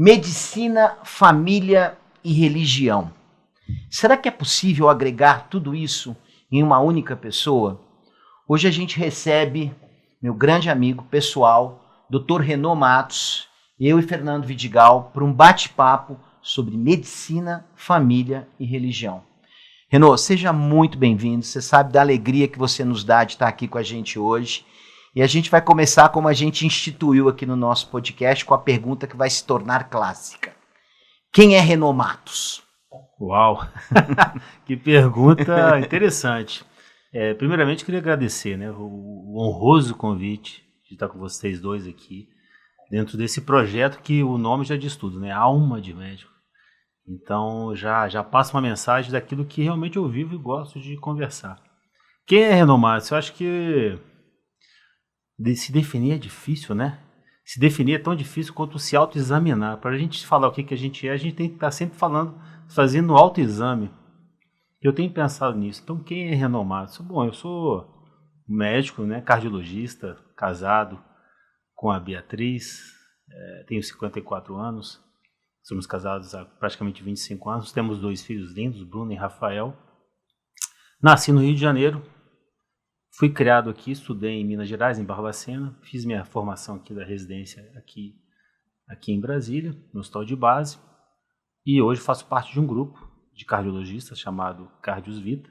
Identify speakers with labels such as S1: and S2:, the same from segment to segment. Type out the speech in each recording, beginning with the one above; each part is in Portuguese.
S1: Medicina, família e religião. Será que é possível agregar tudo isso em uma única pessoa? Hoje a gente recebe meu grande amigo pessoal, Dr. Renaud Matos, eu e Fernando Vidigal, para um bate-papo sobre medicina, família e religião. Renaud, seja muito bem-vindo. Você sabe da alegria que você nos dá de estar aqui com a gente hoje. E a gente vai começar como a gente instituiu aqui no nosso podcast, com a pergunta que vai se tornar clássica. Quem é Renaud Matos?
S2: Uau! Que pergunta interessante. Primeiramente, queria agradecer, né, o honroso convite de estar com vocês dois aqui, dentro desse projeto que o nome já diz tudo, né? Alma de Médico. Então, já passa uma mensagem daquilo que realmente eu vivo e gosto de conversar. Quem é Renaud Matos? Eu acho que se definir é difícil, né? Se definir é tão difícil quanto se autoexaminar. Para a gente falar o que a gente tem que estar sempre fazendo autoexame. Eu tenho pensado nisso. Então, quem é Renaud Matos? Bom, eu sou médico, né, cardiologista, casado com a Beatriz, tenho 54 anos, somos casados há praticamente 25 anos, temos 2 filhos lindos, Bruno e Rafael. Nasci no Rio de Janeiro, fui criado aqui, estudei em Minas Gerais, em Barbacena, fiz minha formação aqui da residência aqui em Brasília, no Hospital de Base, e hoje faço parte de um grupo de cardiologistas chamado Cardios Vita.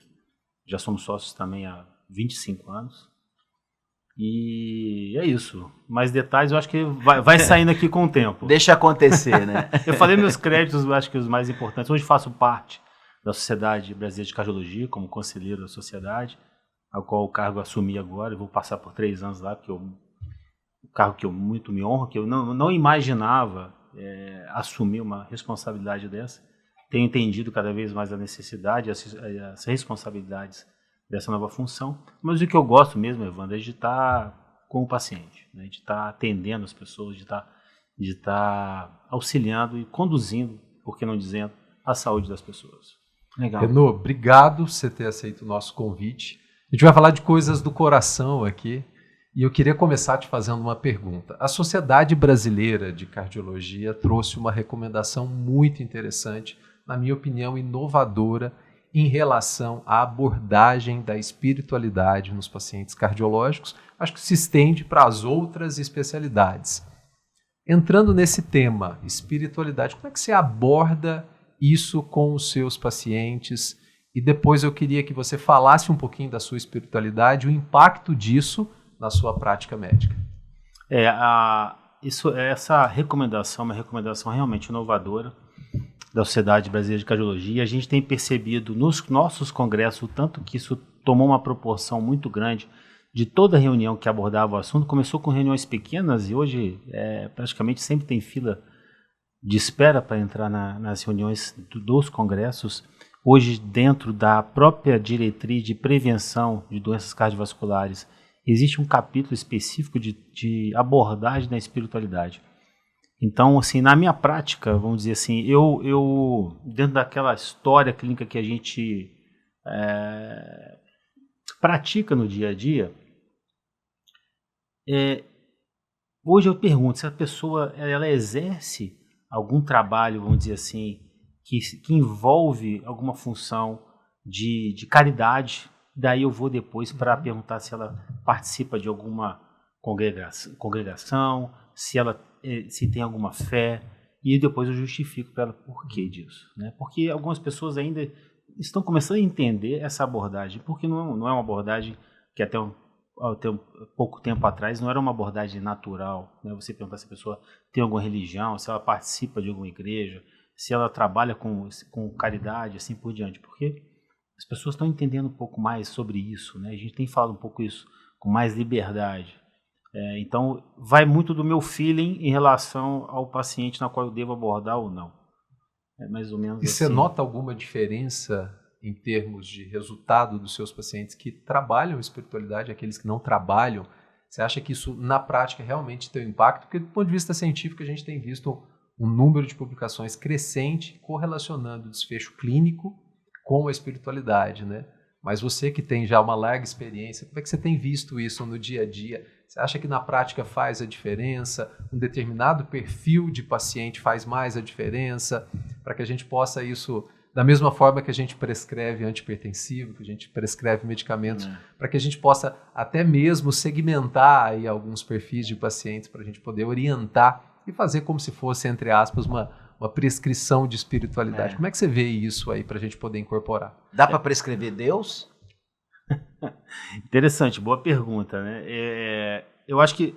S2: Já somos sócios também há 25 anos. E é isso. Mais detalhes eu acho que vai saindo aqui com o tempo.
S1: Deixa acontecer, né?
S2: Eu falei meus créditos, eu acho que os mais importantes. Hoje faço parte da Sociedade Brasileira de Cardiologia, como conselheiro da sociedade, ao qual o cargo assumi agora. Eu vou passar por 3 anos lá, porque o cargo que eu muito me honro, que eu não imaginava assumir uma responsabilidade dessa. Tenho entendido cada vez mais a necessidade, as responsabilidades dessa nova função. Mas o que eu gosto mesmo, Evandro, é de estar com o paciente, né? De estar atendendo as pessoas, de estar auxiliando e conduzindo, por que não dizendo, a saúde das pessoas.
S3: Legal. Renaud, obrigado por você ter aceito o nosso convite. A gente vai falar de coisas do coração aqui. E eu queria começar te fazendo uma pergunta. A Sociedade Brasileira de Cardiologia trouxe uma recomendação muito interessante, na minha opinião, inovadora, em relação à abordagem da espiritualidade nos pacientes cardiológicos. Acho que se estende para as outras especialidades. Entrando nesse tema, espiritualidade, como é que você aborda isso com os seus pacientes? E depois eu queria que você falasse um pouquinho da sua espiritualidade, o impacto disso na sua prática médica.
S2: Essa recomendação é uma recomendação realmente inovadora da Sociedade Brasileira de Cardiologia. A gente tem percebido nos nossos congressos o tanto que isso tomou uma proporção muito grande de toda reunião que abordava o assunto. Começou com reuniões pequenas e hoje praticamente sempre tem fila de espera para entrar nas reuniões dos congressos. Hoje, dentro da própria diretriz de prevenção de doenças cardiovasculares, existe um capítulo específico de abordagem da espiritualidade. Então, assim, na minha prática, vamos dizer assim, eu dentro daquela história clínica que a gente pratica no dia a dia, hoje eu pergunto se a pessoa ela exerce algum trabalho, vamos dizer assim, que envolve alguma função de caridade. Daí eu vou depois para perguntar se ela participa de alguma congregação, se tem alguma fé, e depois eu justifico para ela por que disso, né? Porque algumas pessoas ainda estão começando a entender essa abordagem, porque não é uma abordagem que até pouco tempo atrás não era uma abordagem natural, né? Você perguntar se a pessoa tem alguma religião, se ela participa de alguma igreja, se ela trabalha com caridade, assim por diante, porque as pessoas estão entendendo um pouco mais sobre isso, né? A gente tem falado um pouco isso com mais liberdade. Então, vai muito do meu feeling em relação ao paciente na qual eu devo abordar ou não. É mais ou menos
S3: assim. E você
S2: assim.
S3: Nota alguma diferença em termos de resultado dos seus pacientes que trabalham espiritualidade, aqueles que não trabalham? Você acha que isso, na prática, realmente tem um impacto? Porque, do ponto de vista científico, a gente tem visto um número de publicações crescente correlacionando o desfecho clínico com a espiritualidade, né? Mas você que tem já uma larga experiência, como é que você tem visto isso no dia a dia? Você acha que na prática faz a diferença? Um determinado perfil de paciente faz mais a diferença? Para que a gente possa isso, da mesma forma que a gente prescreve antihipertensivo, que a gente prescreve medicamentos, para que a gente possa até mesmo segmentar aí alguns perfis de pacientes para a gente poder orientar e fazer como se fosse, entre aspas, uma prescrição de espiritualidade. Como é que você vê isso aí para a gente poder incorporar?
S1: Dá para prescrever Deus?
S2: Interessante, boa pergunta, né? Eu acho que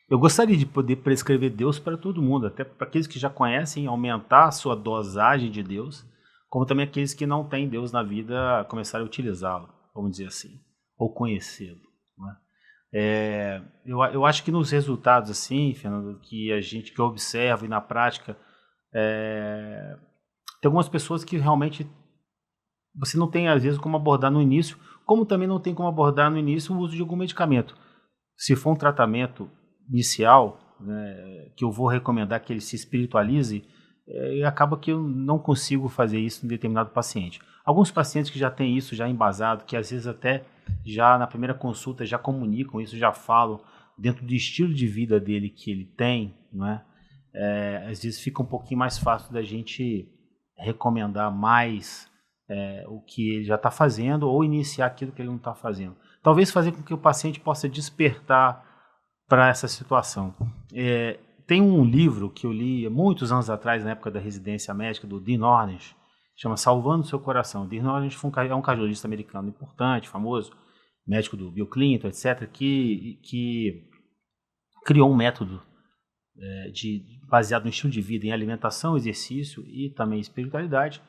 S2: eu gostaria de poder prescrever Deus para todo mundo, até para aqueles que já conhecem, aumentar a sua dosagem de Deus, como também aqueles que não têm Deus na vida começarem a utilizá-lo, vamos dizer assim, ou conhecê-lo. Né? Eu acho que nos resultados, assim, Fernando, que a gente que observa e na prática, tem algumas pessoas que realmente você não tem, às vezes, como abordar no início, como também não tem como abordar no início o uso de algum medicamento. Se for um tratamento inicial, né, que eu vou recomendar que ele se espiritualize, acaba que eu não consigo fazer isso em determinado paciente. Alguns pacientes que já têm isso já embasado, que às vezes até já na primeira consulta já comunicam isso, já falam dentro do estilo de vida dele que ele tem, né, às vezes fica um pouquinho mais fácil da gente recomendar mais o que ele já está fazendo ou iniciar aquilo que ele não está fazendo. Talvez fazer com que o paciente possa despertar para essa situação. Tem um livro que eu li muitos anos atrás, na época da residência médica, do Dean Ornish, chama Salvando o Seu Coração. Dean Ornish é um cardiologista americano importante, famoso, médico do Bill Clinton, etc., que criou um método baseado no estilo de vida, em alimentação, exercício e também espiritualidade,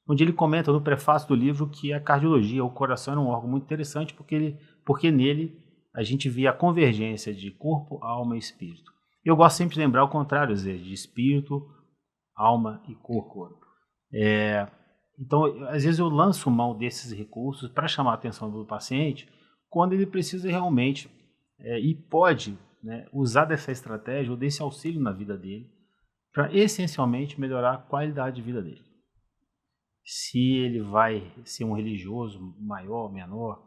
S2: onde ele comenta no prefácio do livro que a cardiologia, o coração, era um órgão muito interessante porque nele a gente via a convergência de corpo, alma e espírito. Eu gosto sempre de lembrar o contrário, de espírito, alma e corpo. Então, às vezes eu lanço mão desses recursos para chamar a atenção do paciente quando ele precisa realmente e pode, né, usar dessa estratégia ou desse auxílio na vida dele para essencialmente melhorar a qualidade de vida dele. Se ele vai ser um religioso maior, menor,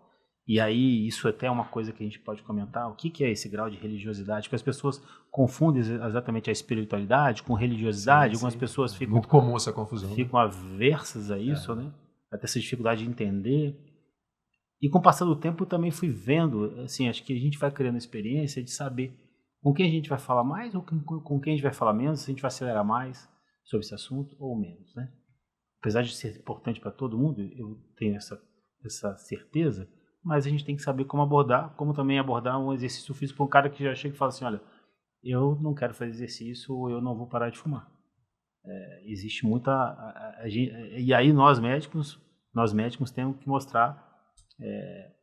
S2: e aí isso até é uma coisa que a gente pode comentar, o que é esse grau de religiosidade, porque as pessoas confundem exatamente a espiritualidade com religiosidade, algumas pessoas ficam...
S3: Muito comum essa confusão.
S2: Ficam aversas a isso, né? Até essa dificuldade de entender. E com o passar do tempo eu também fui vendo, assim, acho que a gente vai criando a experiência de saber com quem a gente vai falar mais ou com quem a gente vai falar menos, se a gente vai acelerar mais sobre esse assunto ou menos, né? Apesar de ser importante para todo mundo, eu tenho essa certeza, mas a gente tem que saber como abordar, como também abordar um exercício físico para um cara que já chega e fala assim, olha, eu não quero fazer exercício ou eu não vou parar de fumar. Existe muita... e aí nós médicos temos que mostrar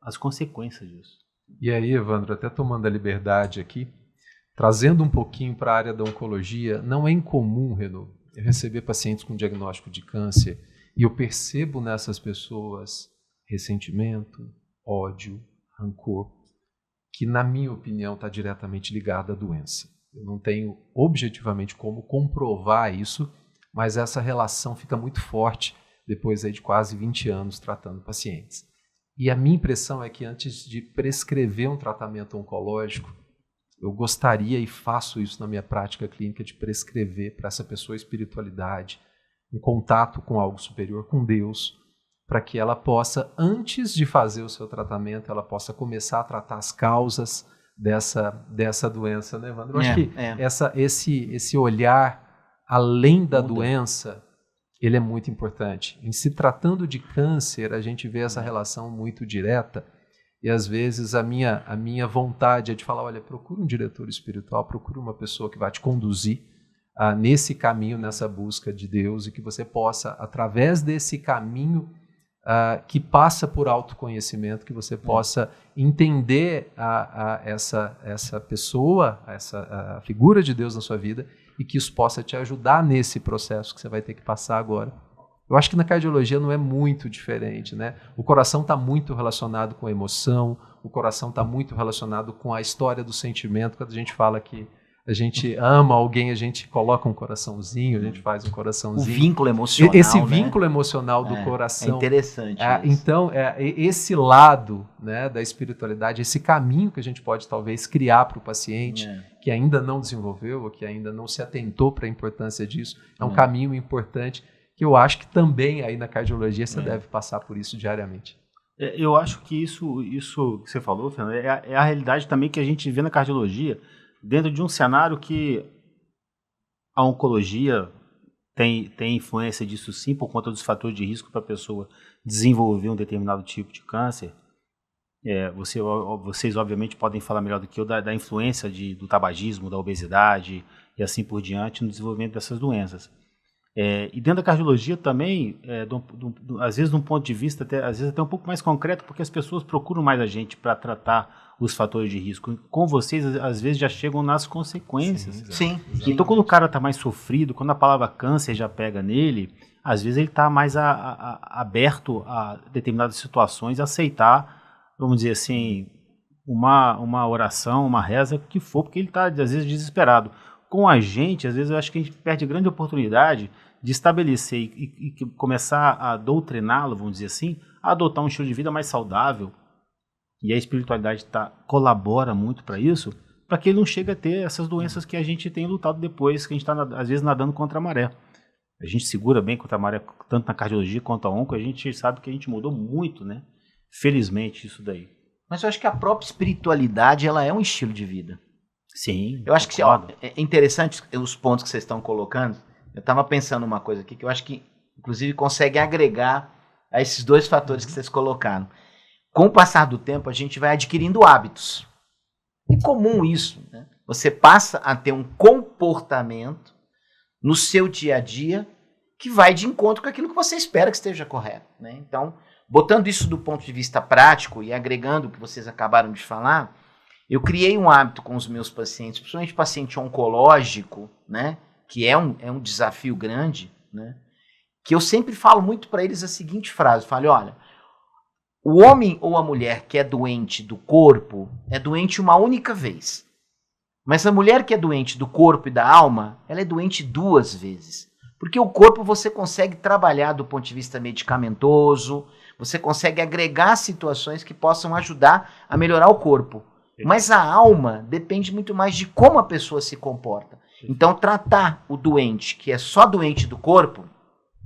S2: as consequências disso.
S3: E aí, Evandro, até tomando a liberdade aqui, trazendo um pouquinho para a área da oncologia, não é incomum, Renaud, eu receber pacientes com diagnóstico de câncer e eu percebo nessas pessoas ressentimento, ódio, rancor, que na minha opinião está diretamente ligado à doença. Eu não tenho objetivamente como comprovar isso, mas essa relação fica muito forte depois aí de quase 20 anos tratando pacientes. E a minha impressão é que antes de prescrever um tratamento oncológico, eu gostaria e faço isso na minha prática clínica de prescrever para essa pessoa espiritualidade, um contato com algo superior, com Deus, para que ela possa, antes de fazer o seu tratamento, ela possa começar a tratar as causas dessa doença, né, Evandro? Eu acho que esse olhar além da doença, ele é muito importante. Em se tratando de câncer, a gente vê essa relação muito direta. E às vezes a minha vontade é de falar, olha, procura um diretor espiritual, procura uma pessoa que vai te conduzir nesse caminho, nessa busca de Deus, e que você possa, através desse caminho que passa por autoconhecimento, que você possa entender essa pessoa, a figura de Deus na sua vida, e que isso possa te ajudar nesse processo que você vai ter que passar agora. Eu acho que na cardiologia não é muito diferente, né? O coração está muito relacionado com a emoção, o coração está muito relacionado com a história do sentimento. Quando a gente fala que a gente ama alguém, a gente coloca um coraçãozinho, a gente faz um
S1: O
S3: coraçãozinho.
S1: vínculo emocional,
S3: Esse
S1: né?
S3: vínculo emocional do
S1: É
S3: coração.
S1: interessante isso.
S3: Então, esse lado, né, da espiritualidade, esse caminho que a gente pode talvez criar para o paciente que ainda não desenvolveu, ou que ainda não se atentou para a importância disso, é um caminho importante que eu acho que também aí na cardiologia você deve passar por isso diariamente.
S2: Eu acho que isso que você falou, Fernando, é a realidade também que a gente vê na cardiologia, dentro de um cenário que a oncologia tem influência disso sim, por conta dos fatores de risco para a pessoa desenvolver um determinado tipo de câncer. Vocês obviamente podem falar melhor do que eu da influência do tabagismo, da obesidade e assim por diante no desenvolvimento dessas doenças. E dentro da cardiologia também, às vezes de um ponto de vista às vezes até um pouco mais concreto, porque as pessoas procuram mais a gente para tratar os fatores de risco. Com vocês, às vezes já chegam nas consequências.
S1: Sim.
S2: Então, quando o cara está mais sofrido, quando a palavra câncer já pega nele, às vezes ele está mais aberto a determinadas situações, a aceitar, vamos dizer assim, uma oração, uma reza, que for, porque ele está, às vezes, desesperado. Com a gente, às vezes, eu acho que a gente perde grande oportunidade de estabelecer e começar a doutriná-lo, vamos dizer assim, a adotar um estilo de vida mais saudável. E a espiritualidade colabora muito para isso, para que ele não chegue a ter essas doenças que a gente tem lutado depois, que a gente está, às vezes, nadando contra a maré. A gente segura bem contra a maré, tanto na cardiologia quanto a onco, a gente sabe que a gente mudou muito, né? Felizmente, isso daí.
S1: Mas eu acho que a própria espiritualidade, ela é um estilo de vida.
S2: Sim.
S1: Eu acho que é interessante os pontos que vocês estão colocando. Eu estava pensando uma coisa aqui que eu acho que, inclusive, consegue agregar a esses dois fatores que vocês colocaram. Com o passar do tempo, a gente vai adquirindo hábitos. É comum isso, né? Você passa a ter um comportamento no seu dia a dia que vai de encontro com aquilo que você espera que esteja correto, né? Então, botando isso do ponto de vista prático e agregando o que vocês acabaram de falar, eu criei um hábito com os meus pacientes, principalmente paciente oncológico, né? Que é um desafio grande, né? Que eu sempre falo muito para eles a seguinte frase, eu falo, olha, o homem ou a mulher que é doente do corpo é doente uma única vez. Mas a mulher que é doente do corpo e da alma, ela é doente 2 vezes. Porque o corpo você consegue trabalhar do ponto de vista medicamentoso, você consegue agregar situações que possam ajudar a melhorar o corpo. Mas a alma depende muito mais de como a pessoa se comporta. Então tratar o doente que é só doente do corpo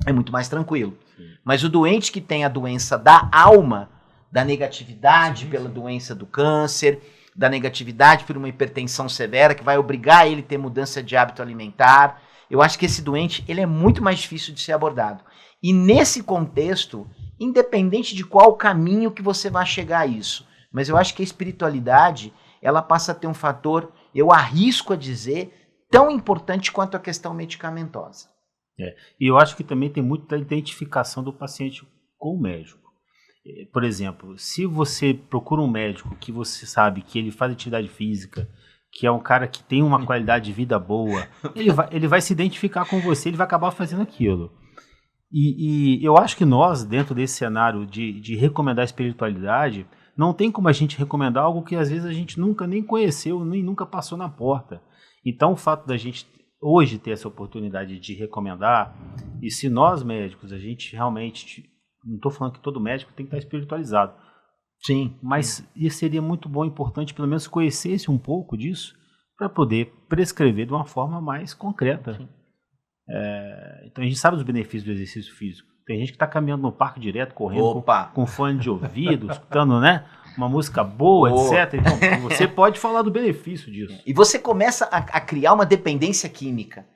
S1: é muito mais tranquilo. Mas o doente que tem a doença da alma, da negatividade pela doença do câncer, da negatividade por uma hipertensão severa, que vai obrigar ele a ter mudança de hábito alimentar, eu acho que esse doente ele é muito mais difícil de ser abordado. E nesse contexto, independente de qual caminho que você vai chegar a isso, mas eu acho que a espiritualidade ela passa a ter um fator, eu arrisco a dizer, tão importante quanto a questão medicamentosa.
S2: E eu acho que também tem muito da identificação do paciente com o médico. Por exemplo, se você procura um médico que você sabe que ele faz atividade física, que é um cara que tem uma qualidade de vida boa, ele vai se identificar com você, ele vai acabar fazendo aquilo. E eu acho que nós, dentro desse cenário de recomendar a espiritualidade, não tem como a gente recomendar algo que às vezes a gente nunca nem conheceu, nem nunca passou na porta. Então o fato da gente hoje ter essa oportunidade de recomendar, e se nós médicos, a gente realmente, não estou falando que todo médico tem que estar espiritualizado,
S1: sim,
S2: mas isso seria muito bom, importante, pelo menos conhecesse um pouco disso, para poder prescrever de uma forma mais concreta. Então a gente sabe os benefícios do exercício físico. Tem gente que está caminhando no parque direto, correndo com fone de ouvido, escutando, né, uma música boa, etc. Então você pode falar do benefício disso.
S1: E você começa a criar uma dependência química.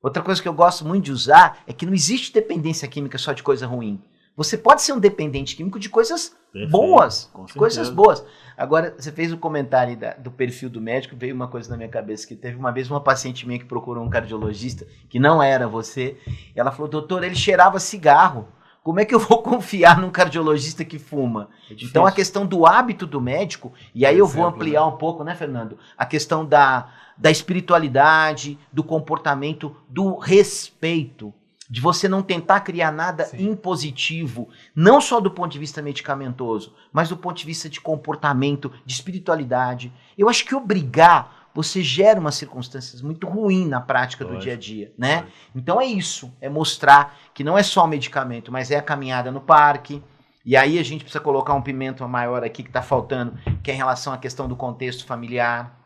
S1: Outra coisa que eu gosto muito de usar é que não existe dependência química só de coisa ruim. Você pode ser um dependente químico de coisas boas, de coisas boas. Agora, você fez o comentário do perfil do médico, veio uma coisa na minha cabeça, que teve uma vez uma paciente minha que procurou um cardiologista, que não era você, e ela falou, doutor, ele cheirava cigarro. Como é que eu vou confiar num cardiologista que fuma? Então, a questão do hábito do médico, e aí eu vou ampliar um pouco, né, Fernando? A questão da espiritualidade, do comportamento, do respeito, de você não tentar criar nada impositivo, não só do ponto de vista medicamentoso, mas do ponto de vista de comportamento, de espiritualidade. Eu acho que obrigar você gera umas circunstâncias muito ruins na prática do
S2: Lógico.
S1: dia a dia, né?
S2: Lógico.
S1: Então é isso, é mostrar que não é só o medicamento, mas é a caminhada no parque. E aí a gente precisa colocar um pimento maior aqui que está faltando, que é em relação à questão do contexto familiar.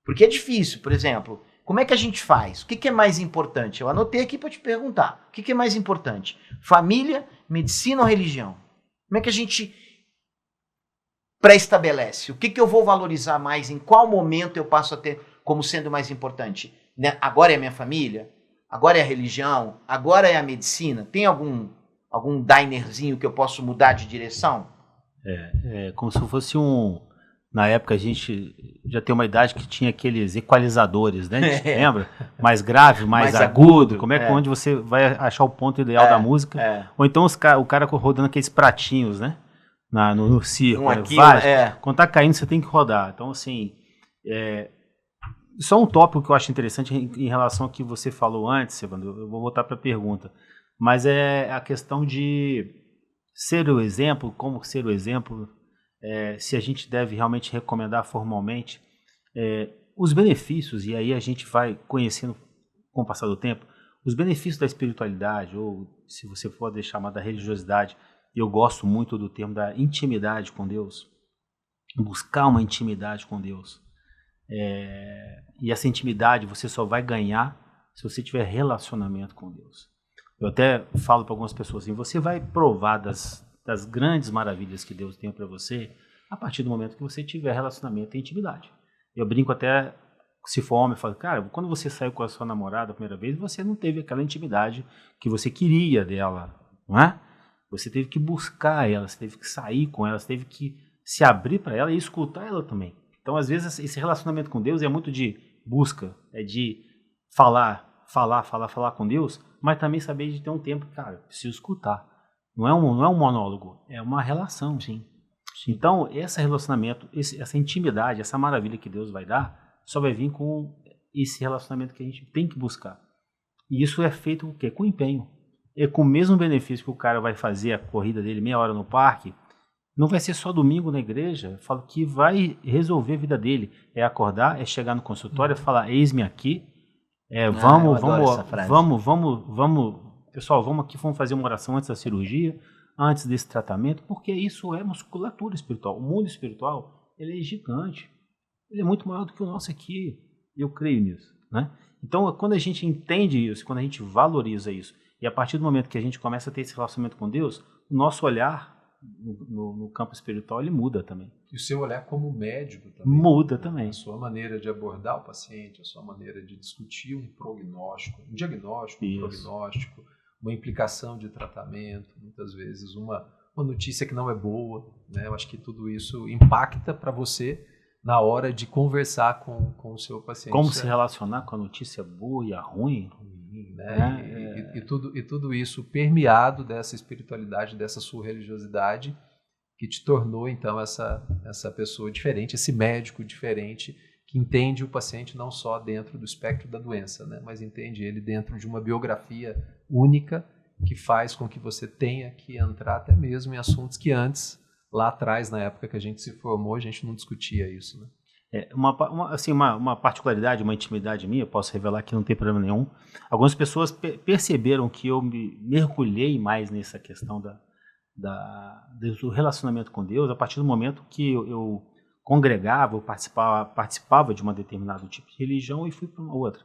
S1: Porque é difícil, por exemplo, como é que a gente faz? O que é mais importante? Eu anotei aqui para te perguntar. O que é mais importante? Família, medicina ou religião? Como é que a gente pré-estabelece? O que eu vou valorizar mais? Em qual momento eu passo a ter como sendo mais importante? Né? Agora é a minha família? Agora é a religião? Agora é a medicina? Tem algum dinerzinho que eu posso mudar de direção?
S2: É como se fosse na época a gente já tem uma idade que tinha aqueles equalizadores, né? Lembra? Mais grave, mais agudo. Como é que onde você vai achar o ponto ideal da música? Ou então o cara rodando aqueles pratinhos, né? No circo. Quando tá caindo, você tem que rodar. Então, assim, só um tópico que eu acho interessante em relação ao que você falou antes, Evandro, eu vou voltar para a pergunta, mas é a questão de ser o exemplo, como ser o exemplo, se a gente deve realmente recomendar formalmente os benefícios, e aí a gente vai conhecendo com o passar do tempo, os benefícios da espiritualidade, ou se você for chamar da religiosidade. Eu gosto muito do termo da intimidade com Deus, buscar uma intimidade com Deus. E essa intimidade você só vai ganhar se você tiver relacionamento com Deus. Eu até falo para algumas pessoas assim, você vai provar das grandes maravilhas que Deus tem para você a partir do momento que você tiver relacionamento e intimidade. Eu brinco até, se for homem, eu falo, cara, quando você saiu com a sua namorada a primeira vez, você não teve aquela intimidade que você queria dela, não é? Você teve que buscar ela, você teve que sair com ela, você teve que se abrir para ela e escutar ela também. Então, às vezes, esse relacionamento com Deus é muito de busca, é de falar com Deus, mas também saber de ter um tempo, cara, preciso escutar. Não é um monólogo, é uma relação. Sim. Então, esse relacionamento, essa intimidade, essa maravilha que Deus vai dar, só vai vir com esse relacionamento que a gente tem que buscar. E isso é feito com o quê? Com empenho. E com o mesmo benefício que o cara vai fazer a corrida dele meia hora no parque, não vai ser só domingo na igreja. Eu falo que vai resolver a vida dele. É acordar, é chegar no consultório, é falar, eis-me aqui, pessoal, vamos aqui, vamos fazer uma oração antes da cirurgia, antes desse tratamento, porque isso é musculatura espiritual. O mundo espiritual, ele é gigante. Ele é muito maior do que o nosso aqui. Eu creio nisso, né? Então, quando a gente entende isso, quando a gente valoriza isso, e a partir do momento que a gente começa a ter esse relacionamento com Deus, o nosso olhar no campo espiritual, ele muda também.
S3: E o seu olhar como médico também.
S2: Muda também.
S3: A sua maneira de abordar o paciente, a sua maneira de discutir um prognóstico, um diagnóstico, um prognóstico, uma implicação de tratamento, muitas vezes uma notícia que não é boa, né? Eu acho que tudo isso impacta para você na hora de conversar com o seu paciente.
S2: Como se relacionar com a notícia boa e a ruim,
S3: né? E tudo isso permeado dessa espiritualidade, dessa sua religiosidade, que te tornou, então, essa pessoa diferente, esse médico diferente, que entende o paciente não só dentro do espectro da doença, né? Mas entende ele dentro de uma biografia única, que faz com que você tenha que entrar até mesmo em assuntos que antes, lá atrás, na época que a gente se formou, a gente não discutia isso, né?
S2: Uma particularidade, uma intimidade minha, eu posso revelar que não tem problema nenhum. Algumas pessoas perceberam que eu me mergulhei mais nessa questão do relacionamento com Deus a partir do momento que eu congregava, eu participava de um determinado tipo de religião e fui para uma outra.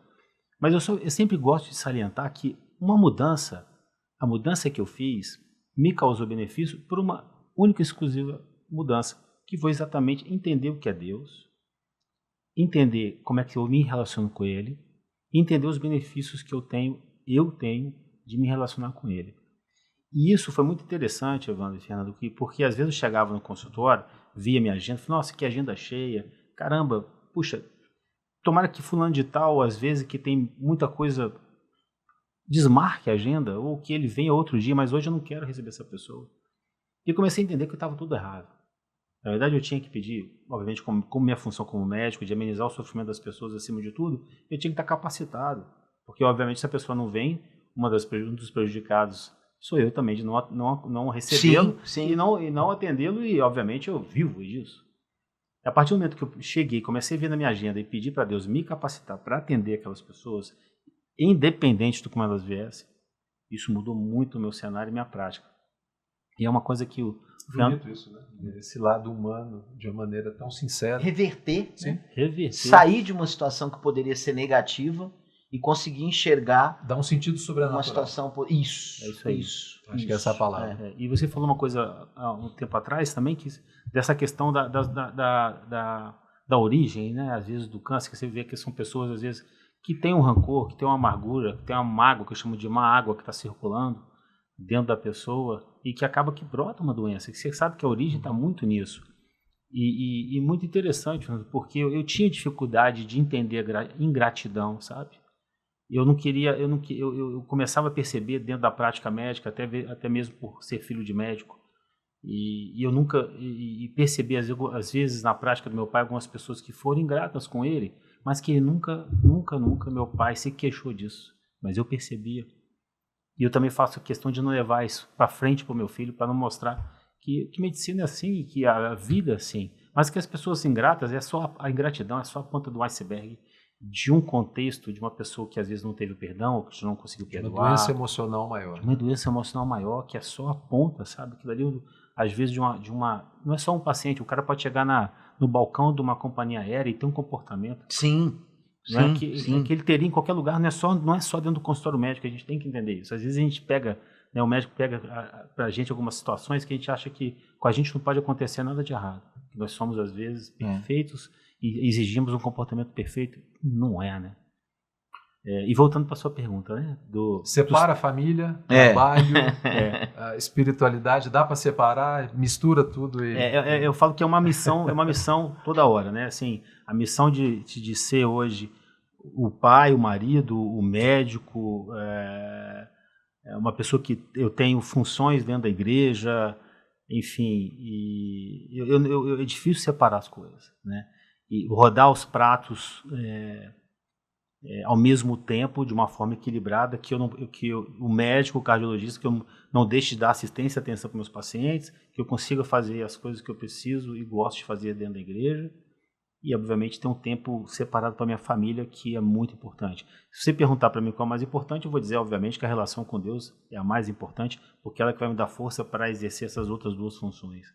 S2: Mas eu sempre gosto de salientar que a mudança que eu fiz me causou benefício por uma única e exclusiva mudança, que foi exatamente entender o que é Deus, entender como é que eu me relaciono com Ele, entender os benefícios que eu tenho de me relacionar com Ele. E isso foi muito interessante, Evandro e Fernando, porque às vezes eu chegava no consultório, via minha agenda, falava, nossa, que agenda cheia, caramba, puxa, tomara que fulano de tal, às vezes que tem muita coisa, desmarque a agenda, ou que ele venha outro dia, mas hoje eu não quero receber essa pessoa. E eu comecei a entender que eu estava tudo errado. Na verdade, eu tinha que pedir, obviamente, como minha função como médico, de amenizar o sofrimento das pessoas acima de tudo, eu tinha que estar capacitado. Porque, obviamente, se a pessoa não vem, um dos prejudicados sou eu também, de não recebê-lo e não atendê-lo, e, obviamente, eu vivo disso. A partir do momento que eu cheguei, comecei a ver na minha agenda e pedi para Deus me capacitar para atender aquelas pessoas, independente do como elas viessem, isso mudou muito o meu cenário e minha prática. E é uma coisa que o
S3: Bonito isso, né? Esse lado humano, de uma maneira tão sincera.
S1: Reverter,
S3: Sim.
S1: né?
S2: reverter.
S1: Sair de uma situação que poderia ser negativa e conseguir enxergar
S3: Dá um sentido
S1: uma
S3: sobrenatural.
S1: situação... Isso,
S2: É isso aí.
S3: Acho que essa é a palavra.
S2: E você falou uma coisa há um tempo atrás também, que dessa questão da origem, né? Às vezes do câncer, que você vê que são pessoas, às vezes, que têm um rancor, que têm uma amargura, que têm uma mágoa, que eu chamo de má água que está circulando dentro da pessoa e que acaba que brota uma doença, que você sabe que a origem está muito nisso. E muito interessante, porque eu tinha dificuldade de entender a ingratidão, sabe? Eu começava a perceber dentro da prática médica, até mesmo por ser filho de médico, e eu nunca percebi às vezes na prática do meu pai algumas pessoas que foram ingratas com ele, mas que nunca meu pai se queixou disso, mas eu percebia. E eu também faço questão de não levar isso para frente para o meu filho, para não mostrar que medicina é assim, que a vida é assim, mas que as pessoas ingratas, a ingratidão é só a ponta do iceberg de um contexto, de uma pessoa que às vezes não teve perdão, ou que não conseguiu perdoar.
S3: Uma doença emocional maior.
S2: Uma doença emocional maior, que é só a ponta, sabe? Aquilo ali, às vezes, não é só um paciente, o cara pode chegar no balcão de uma companhia aérea e ter um comportamento.
S1: Sim.
S2: Não é que ele teria em qualquer lugar, não é só dentro do consultório médico, a gente tem que entender isso. Às vezes a gente pega, né, o médico pega pra gente algumas situações que a gente acha que com a gente não pode acontecer nada de errado. Que nós somos, às vezes, perfeitos e exigimos um comportamento perfeito. Não é, né? E voltando para sua pergunta, né?
S3: Separa a família, trabalho, a espiritualidade, dá para separar, mistura tudo.
S2: Eu falo que é uma missão toda hora, né? Assim, a missão de ser hoje o pai, o marido, o médico, uma pessoa que eu tenho funções dentro da igreja, enfim, e é difícil separar as coisas, né? E rodar os pratos ao mesmo tempo, de uma forma equilibrada, o médico, o cardiologista, que eu não deixe de dar assistência e atenção para meus pacientes, que eu consiga fazer as coisas que eu preciso e gosto de fazer dentro da igreja, e obviamente ter um tempo separado para minha família, que é muito importante. Se você perguntar para mim qual é o mais importante, eu vou dizer, obviamente, que a relação com Deus é a mais importante, porque ela é que vai me dar força para exercer essas outras duas funções.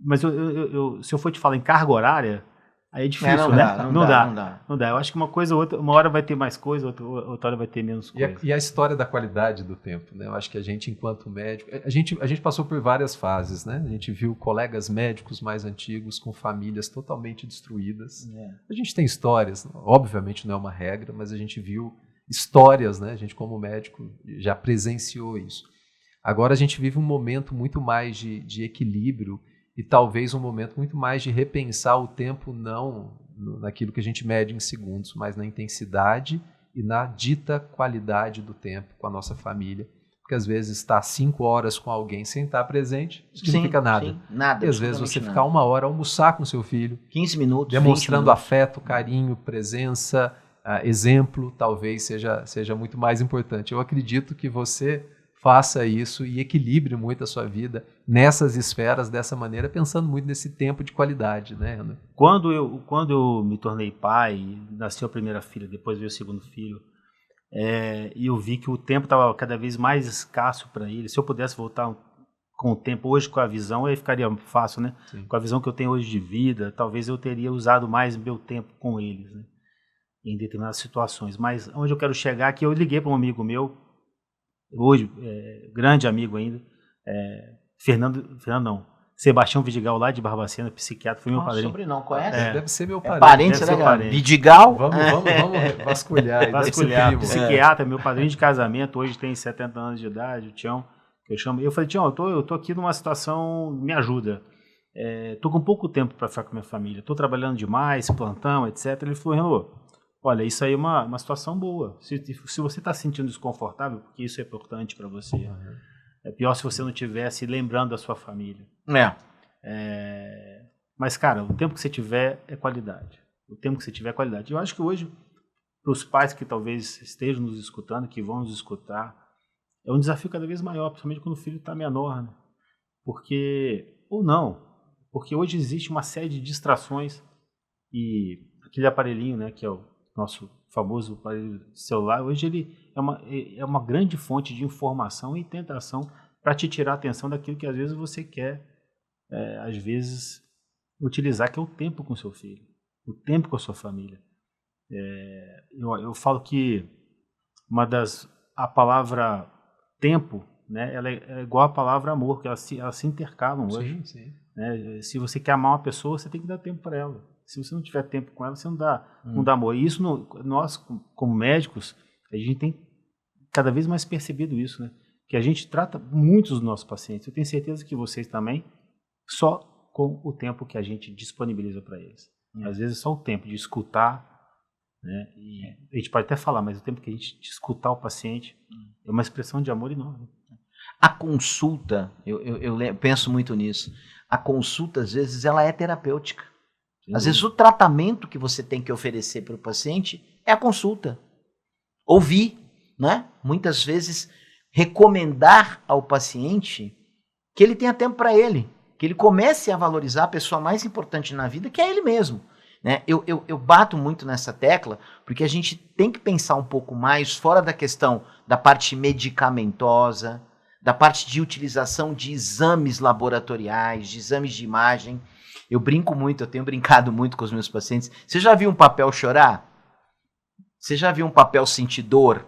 S2: Mas se eu for te falar em carga horária, aí é difícil, né? Não dá. Eu acho que uma coisa ou outra, uma hora vai ter mais coisa, outra hora vai ter menos coisa.
S3: E a história da qualidade do tempo, né? Eu acho que a gente, enquanto médico, a gente passou por várias fases, né? A gente viu colegas médicos mais antigos com famílias totalmente destruídas. A gente tem histórias, obviamente não é uma regra, mas a gente viu histórias, né? A gente, como médico, já presenciou isso. Agora a gente vive um momento muito mais de equilíbrio e talvez um momento muito mais de repensar o tempo não naquilo que a gente mede em segundos, mas na intensidade e na dita qualidade do tempo com a nossa família. Porque às vezes estar 5 horas com alguém sem estar presente não significa nada.
S1: Sim, nada.
S3: E às vezes você ficar 1 hora almoçar com seu filho,
S1: 15 minutos,
S3: demonstrando afeto, carinho, presença, exemplo, talvez seja muito mais importante. Eu acredito que você faça isso e equilibre muito a sua vida nessas esferas dessa maneira, pensando muito nesse tempo de qualidade, né, Ana?
S2: Quando eu me tornei pai, nasceu a primeira filha, depois veio o segundo filho, e eu vi que o tempo estava cada vez mais escasso para ele. Se eu pudesse voltar com o tempo hoje, com a visão, aí ficaria fácil, né? Sim. Com a visão que eu tenho hoje de vida, talvez eu teria usado mais meu tempo com eles, né? Em determinadas situações. Mas onde eu quero chegar é que eu liguei para um amigo meu, hoje, grande amigo ainda, Sebastião Vidigal, lá de Barbacena, psiquiatra, foi meu padrinho.
S1: Sobrenome, conhece?
S3: Deve ser meu parente.
S1: Parente, né? Vidigal?
S3: Vamos vasculhar.
S2: Psiquiatra, meu padrinho de casamento, hoje tem 70 anos de idade, o Tião, que eu chamo. Eu falei, Tião, eu tô aqui numa situação, me ajuda. Tô com pouco tempo para ficar com minha família, tô trabalhando demais, plantão, etc. Ele falou, Renaud, olha, isso aí é uma situação boa. Se você está se sentindo desconfortável, porque isso é importante para você, é pior se você não estivesse lembrando da sua família. Mas, cara, o tempo que você tiver é qualidade. O tempo que você tiver é qualidade. Eu acho que hoje, para os pais que talvez estejam nos escutando, que vão nos escutar, é um desafio cada vez maior, principalmente quando o filho está menor, né? Porque, ou não, Porque hoje existe uma série de distrações e aquele aparelhinho, né, que é o nosso famoso aparelho celular, hoje ele é uma grande fonte de informação e tentação para te tirar a atenção daquilo que às vezes você quer, às vezes, utilizar, que é o tempo com seu filho, o tempo com a sua família. Eu falo que a palavra tempo, né, ela é igual à palavra amor, que elas se intercalam hoje.
S3: Sim.
S2: Né? Se você quer amar uma pessoa, você tem que dar tempo para ela. Se você não tiver tempo com ela, você não dá amor. E isso, nós, como médicos, a gente tem cada vez mais percebido isso, né? Que a gente trata muitos dos nossos pacientes. Eu tenho certeza que vocês também, só com o tempo que a gente disponibiliza para eles. Às vezes só o tempo de escutar, né? E a gente pode até falar, mas o tempo que a gente de escutar o paciente é uma expressão de amor enorme.
S1: A consulta, eu penso muito nisso, a consulta às vezes ela é terapêutica. Às vezes o tratamento que você tem que oferecer para o paciente é a consulta. Ouvir, né? Muitas vezes recomendar ao paciente que ele tenha tempo para ele, que ele comece a valorizar a pessoa mais importante na vida, que é ele mesmo. Né? Eu bato muito nessa tecla, porque a gente tem que pensar um pouco mais fora da questão da parte medicamentosa, da parte de utilização de exames laboratoriais, de exames de imagem. Eu brinco muito, eu tenho brincado muito com os meus pacientes. Você já viu um papel chorar? Você já viu um papel sentir dor?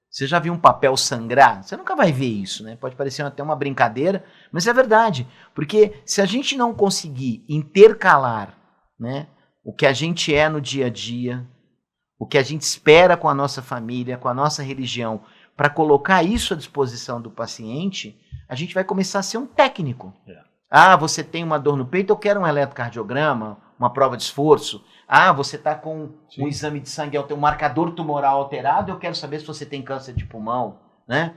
S1: Você já viu um papel sangrar? Você nunca vai ver isso, né? Pode parecer até uma brincadeira, mas é verdade. Porque se a gente não conseguir intercalar, né, o que a gente é no dia a dia, o que a gente espera com a nossa família, com a nossa religião, para colocar isso à disposição do paciente, a gente vai começar a ser um técnico. Ah, você tem uma dor no peito, eu quero um eletrocardiograma, uma prova de esforço. Ah, você está com um exame de sangue, um marcador tumoral alterado, eu quero saber se você tem câncer de pulmão. Né?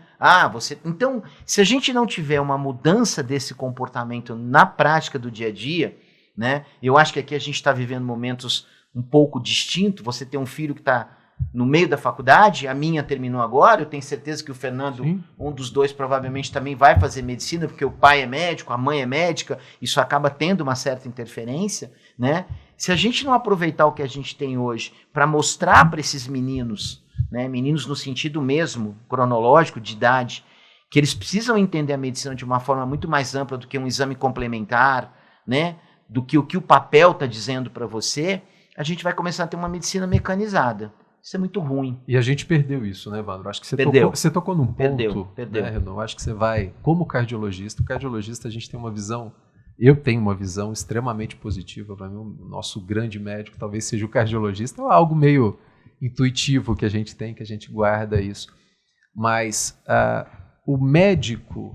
S1: Então, se a gente não tiver uma mudança desse comportamento na prática do dia a dia, né, eu acho que aqui a gente está vivendo momentos um pouco distintos. Você tem um filho que está no meio da faculdade, a minha terminou agora, eu tenho certeza que o Fernando, um dos dois, provavelmente também vai fazer medicina, porque o pai é médico, a mãe é médica, isso acaba tendo uma certa interferência, né? Se a gente não aproveitar o que a gente tem hoje para mostrar para esses meninos, né, meninos no sentido mesmo, cronológico, de idade, que eles precisam entender a medicina de uma forma muito mais ampla do que um exame complementar, né, do que o papel está dizendo para você, a gente vai começar a ter uma medicina mecanizada. Isso é muito ruim.
S3: E a gente perdeu isso, né, Evandro? Acho que você tocou num ponto,
S1: perdeu.
S3: Né, Renan? Acho que você vai, como cardiologista, a gente tem uma visão, eu tenho uma visão extremamente positiva. Para mim, o nosso grande médico talvez seja o cardiologista, é algo meio intuitivo que a gente tem, que a gente guarda isso. Mas o médico,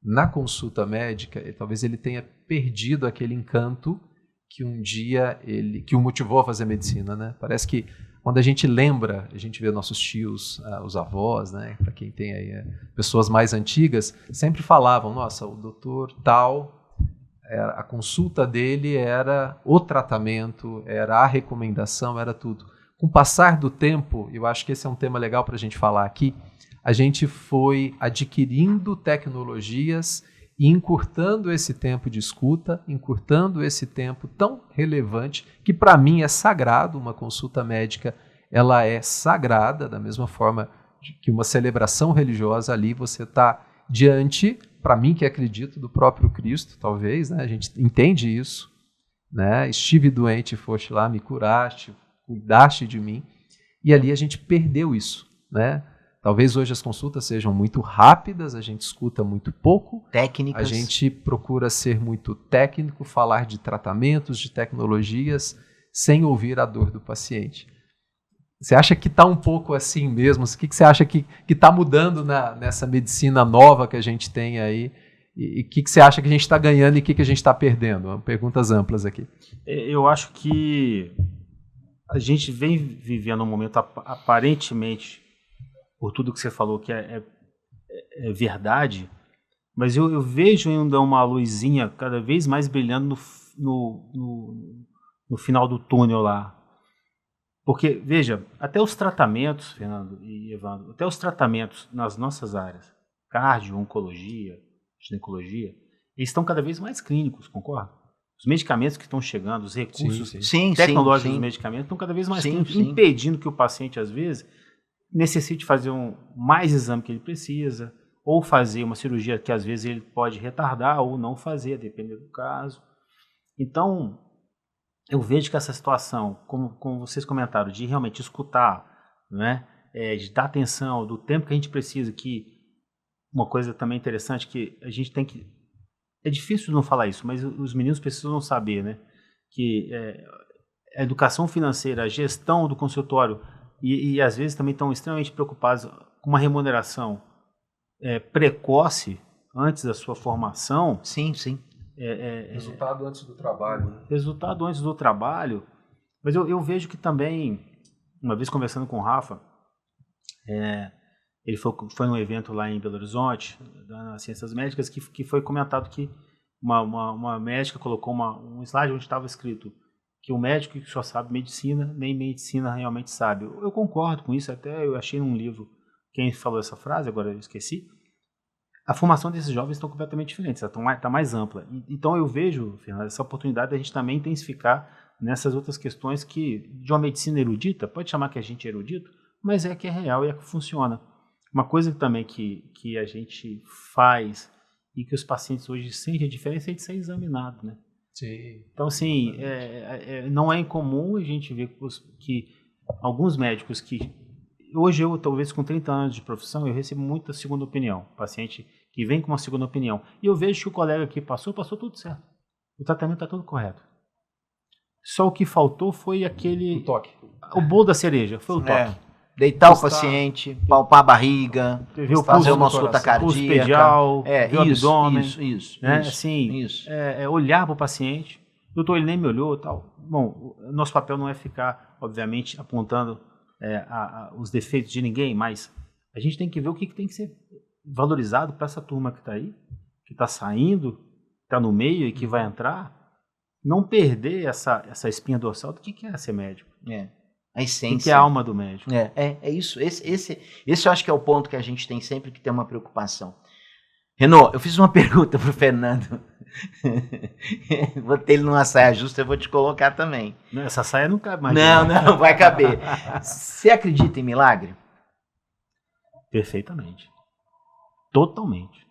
S3: na consulta médica, talvez ele tenha perdido aquele encanto que um dia que o motivou a fazer medicina, né? Parece que quando a gente lembra, a gente vê nossos tios, os avós, né? Para quem tem aí pessoas mais antigas, sempre falavam, nossa, o doutor tal, a consulta dele era o tratamento, era a recomendação, era tudo. Com o passar do tempo, eu acho que esse é um tema legal para a gente falar aqui, a gente foi adquirindo tecnologias e encurtando esse tempo de escuta, encurtando esse tempo tão relevante, que para mim é sagrado. Uma consulta médica, ela é sagrada, da mesma forma que uma celebração religiosa. Ali você está diante, para mim que acredito, do próprio Cristo, talvez, né? A gente entende isso, né? Estive doente, foste lá, me curaste, cuidaste de mim, e ali a gente perdeu isso, né? Talvez hoje as consultas sejam muito rápidas, a gente escuta muito pouco.
S1: Técnicas.
S3: A gente procura ser muito técnico, falar de tratamentos, de tecnologias, sem ouvir a dor do paciente. Você acha que está um pouco assim mesmo? O que você acha que está mudando nessa medicina nova que a gente tem aí? E o que você acha que a gente está ganhando e o que a gente está perdendo? Perguntas amplas aqui.
S2: Eu acho que a gente vem vivendo um momento aparentemente, por tudo que você falou, que é verdade, mas eu vejo ainda uma luzinha cada vez mais brilhando no final do túnel lá. Porque, veja, até os tratamentos, Fernando e Evandro, até os tratamentos nas nossas áreas, cardio, oncologia, ginecologia, eles estão cada vez mais clínicos, concorda? Os medicamentos que estão chegando, os recursos
S1: Sim,
S2: tecnológicos
S1: sim.
S2: dos medicamentos estão cada vez mais
S1: Sim,
S2: quentes,
S1: sim.
S2: impedindo que o paciente, às vezes, necessite fazer mais exame que ele precisa, ou fazer uma cirurgia que, às vezes, ele pode retardar ou não fazer, dependendo do caso. Então, eu vejo que essa situação, como vocês comentaram, de realmente escutar, né, de dar atenção, do tempo que a gente precisa, que uma coisa também interessante que a gente tem que... É difícil não falar isso, mas os meninos precisam saber, né, que a educação financeira, a gestão do consultório, e às vezes também estão extremamente preocupados com uma remuneração precoce, antes da sua formação.
S1: Sim, sim.
S3: Resultado antes do trabalho. Né?
S2: Resultado antes do trabalho. Mas eu vejo que também, uma vez conversando com o Rafa, ele foi num evento lá em Belo Horizonte, das Ciências Médicas, que foi comentado que uma médica colocou um slide onde estava escrito que o médico que só sabe medicina, nem medicina realmente sabe. Eu concordo com isso, até eu achei num livro quem falou essa frase, agora eu esqueci. A formação desses jovens estão completamente diferentes, está mais ampla. Então eu vejo, Fernando, essa oportunidade da gente também intensificar nessas outras questões que, de uma medicina erudita, pode chamar que a gente é erudito, mas que é real e que funciona. Uma coisa também que a gente faz e que os pacientes hoje sentem a diferença é de ser examinado, né?
S3: Sim.
S2: Então, assim, não é incomum a gente ver que alguns médicos que... Hoje eu, talvez com 30 anos de profissão, eu recebo muita segunda opinião. Paciente que vem com uma segunda opinião. E eu vejo que o colega que passou tudo certo. O tratamento está tudo correto. Só o que faltou foi
S3: O toque.
S2: O bolo da cereja, foi o toque.
S1: Deitar o paciente, palpar a barriga, fazer uma consulta
S2: pulso
S1: cardíaca.
S2: pedial, ver o abdômen.
S1: Isso.
S2: Né? Assim, olhar para o paciente. Doutor, ele nem me olhou e tal. Bom, nosso papel não é ficar, obviamente, apontando os defeitos de ninguém, mas a gente tem que ver o que tem que ser valorizado para essa turma que está aí, que está saindo, está no meio e que vai entrar, não perder essa espinha dorsal do que é ser médico.
S1: A essência.
S2: O que é a alma do médico.
S1: É isso. Esse eu acho que é o ponto que a gente tem sempre que ter uma preocupação. Renaud, eu fiz uma pergunta para o Fernando. Botei ele numa saia justa, eu vou te colocar também.
S2: Essa saia não cabe mais.
S1: Não vai caber. Você acredita em milagre?
S2: Perfeitamente. Totalmente.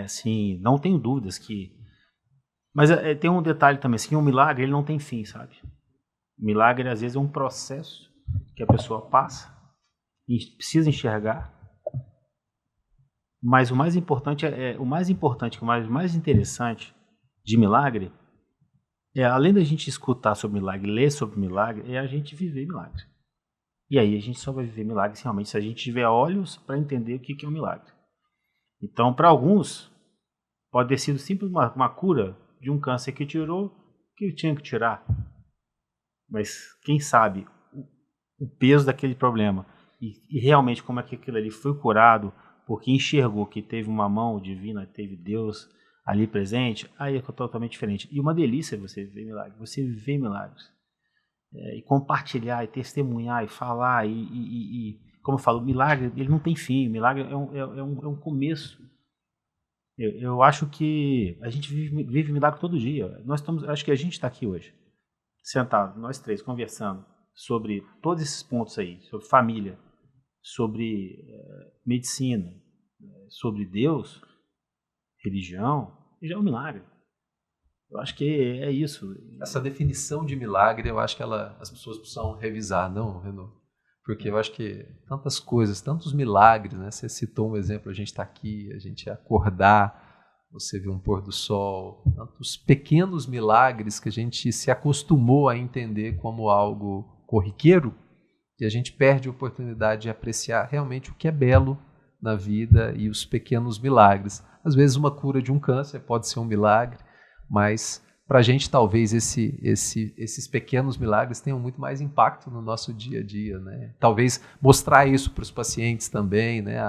S2: Assim, não tenho dúvidas que... Mas tem um detalhe também, assim, um milagre ele não tem fim, sabe? O milagre, às vezes, é um processo que a pessoa passa e precisa enxergar. Mas o mais importante, o mais interessante de milagre além da gente escutar sobre milagre, ler sobre milagre, é a gente viver milagre. E aí a gente só vai viver milagres realmente se a gente tiver olhos para entender o que é um milagre. Então, para alguns, pode ter sido simplesmente uma cura de um câncer que tirou, que tinha que tirar. Mas quem sabe o peso daquele problema e realmente como é que aquilo ali foi curado, porque enxergou que teve uma mão divina, teve Deus ali presente, aí é totalmente diferente. E uma delícia você viver milagres. Você viver milagres. E compartilhar, e testemunhar, e falar, e como eu falo, o milagre ele não tem fim. O milagre é um começo. Eu acho que a gente vive milagre todo dia. Acho que a gente está aqui hoje, sentado, nós três, conversando sobre todos esses pontos aí, sobre família, sobre medicina, sobre Deus, religião, já é um milagre. Eu acho que é isso.
S3: Essa definição de milagre, eu acho que as pessoas precisam revisar, não, Renaud? Porque eu acho que tantas coisas, tantos milagres, né? Você citou um exemplo, a gente está aqui, a gente acordar, você vê um pôr do sol, tantos pequenos milagres que a gente se acostumou a entender como algo corriqueiro, e a gente perde a oportunidade de apreciar realmente o que é belo na vida e os pequenos milagres. Às vezes uma cura de um câncer pode ser um milagre, mas para a gente talvez esses pequenos milagres tenham muito mais impacto no nosso dia a dia, né? Talvez mostrar isso para os pacientes também, né?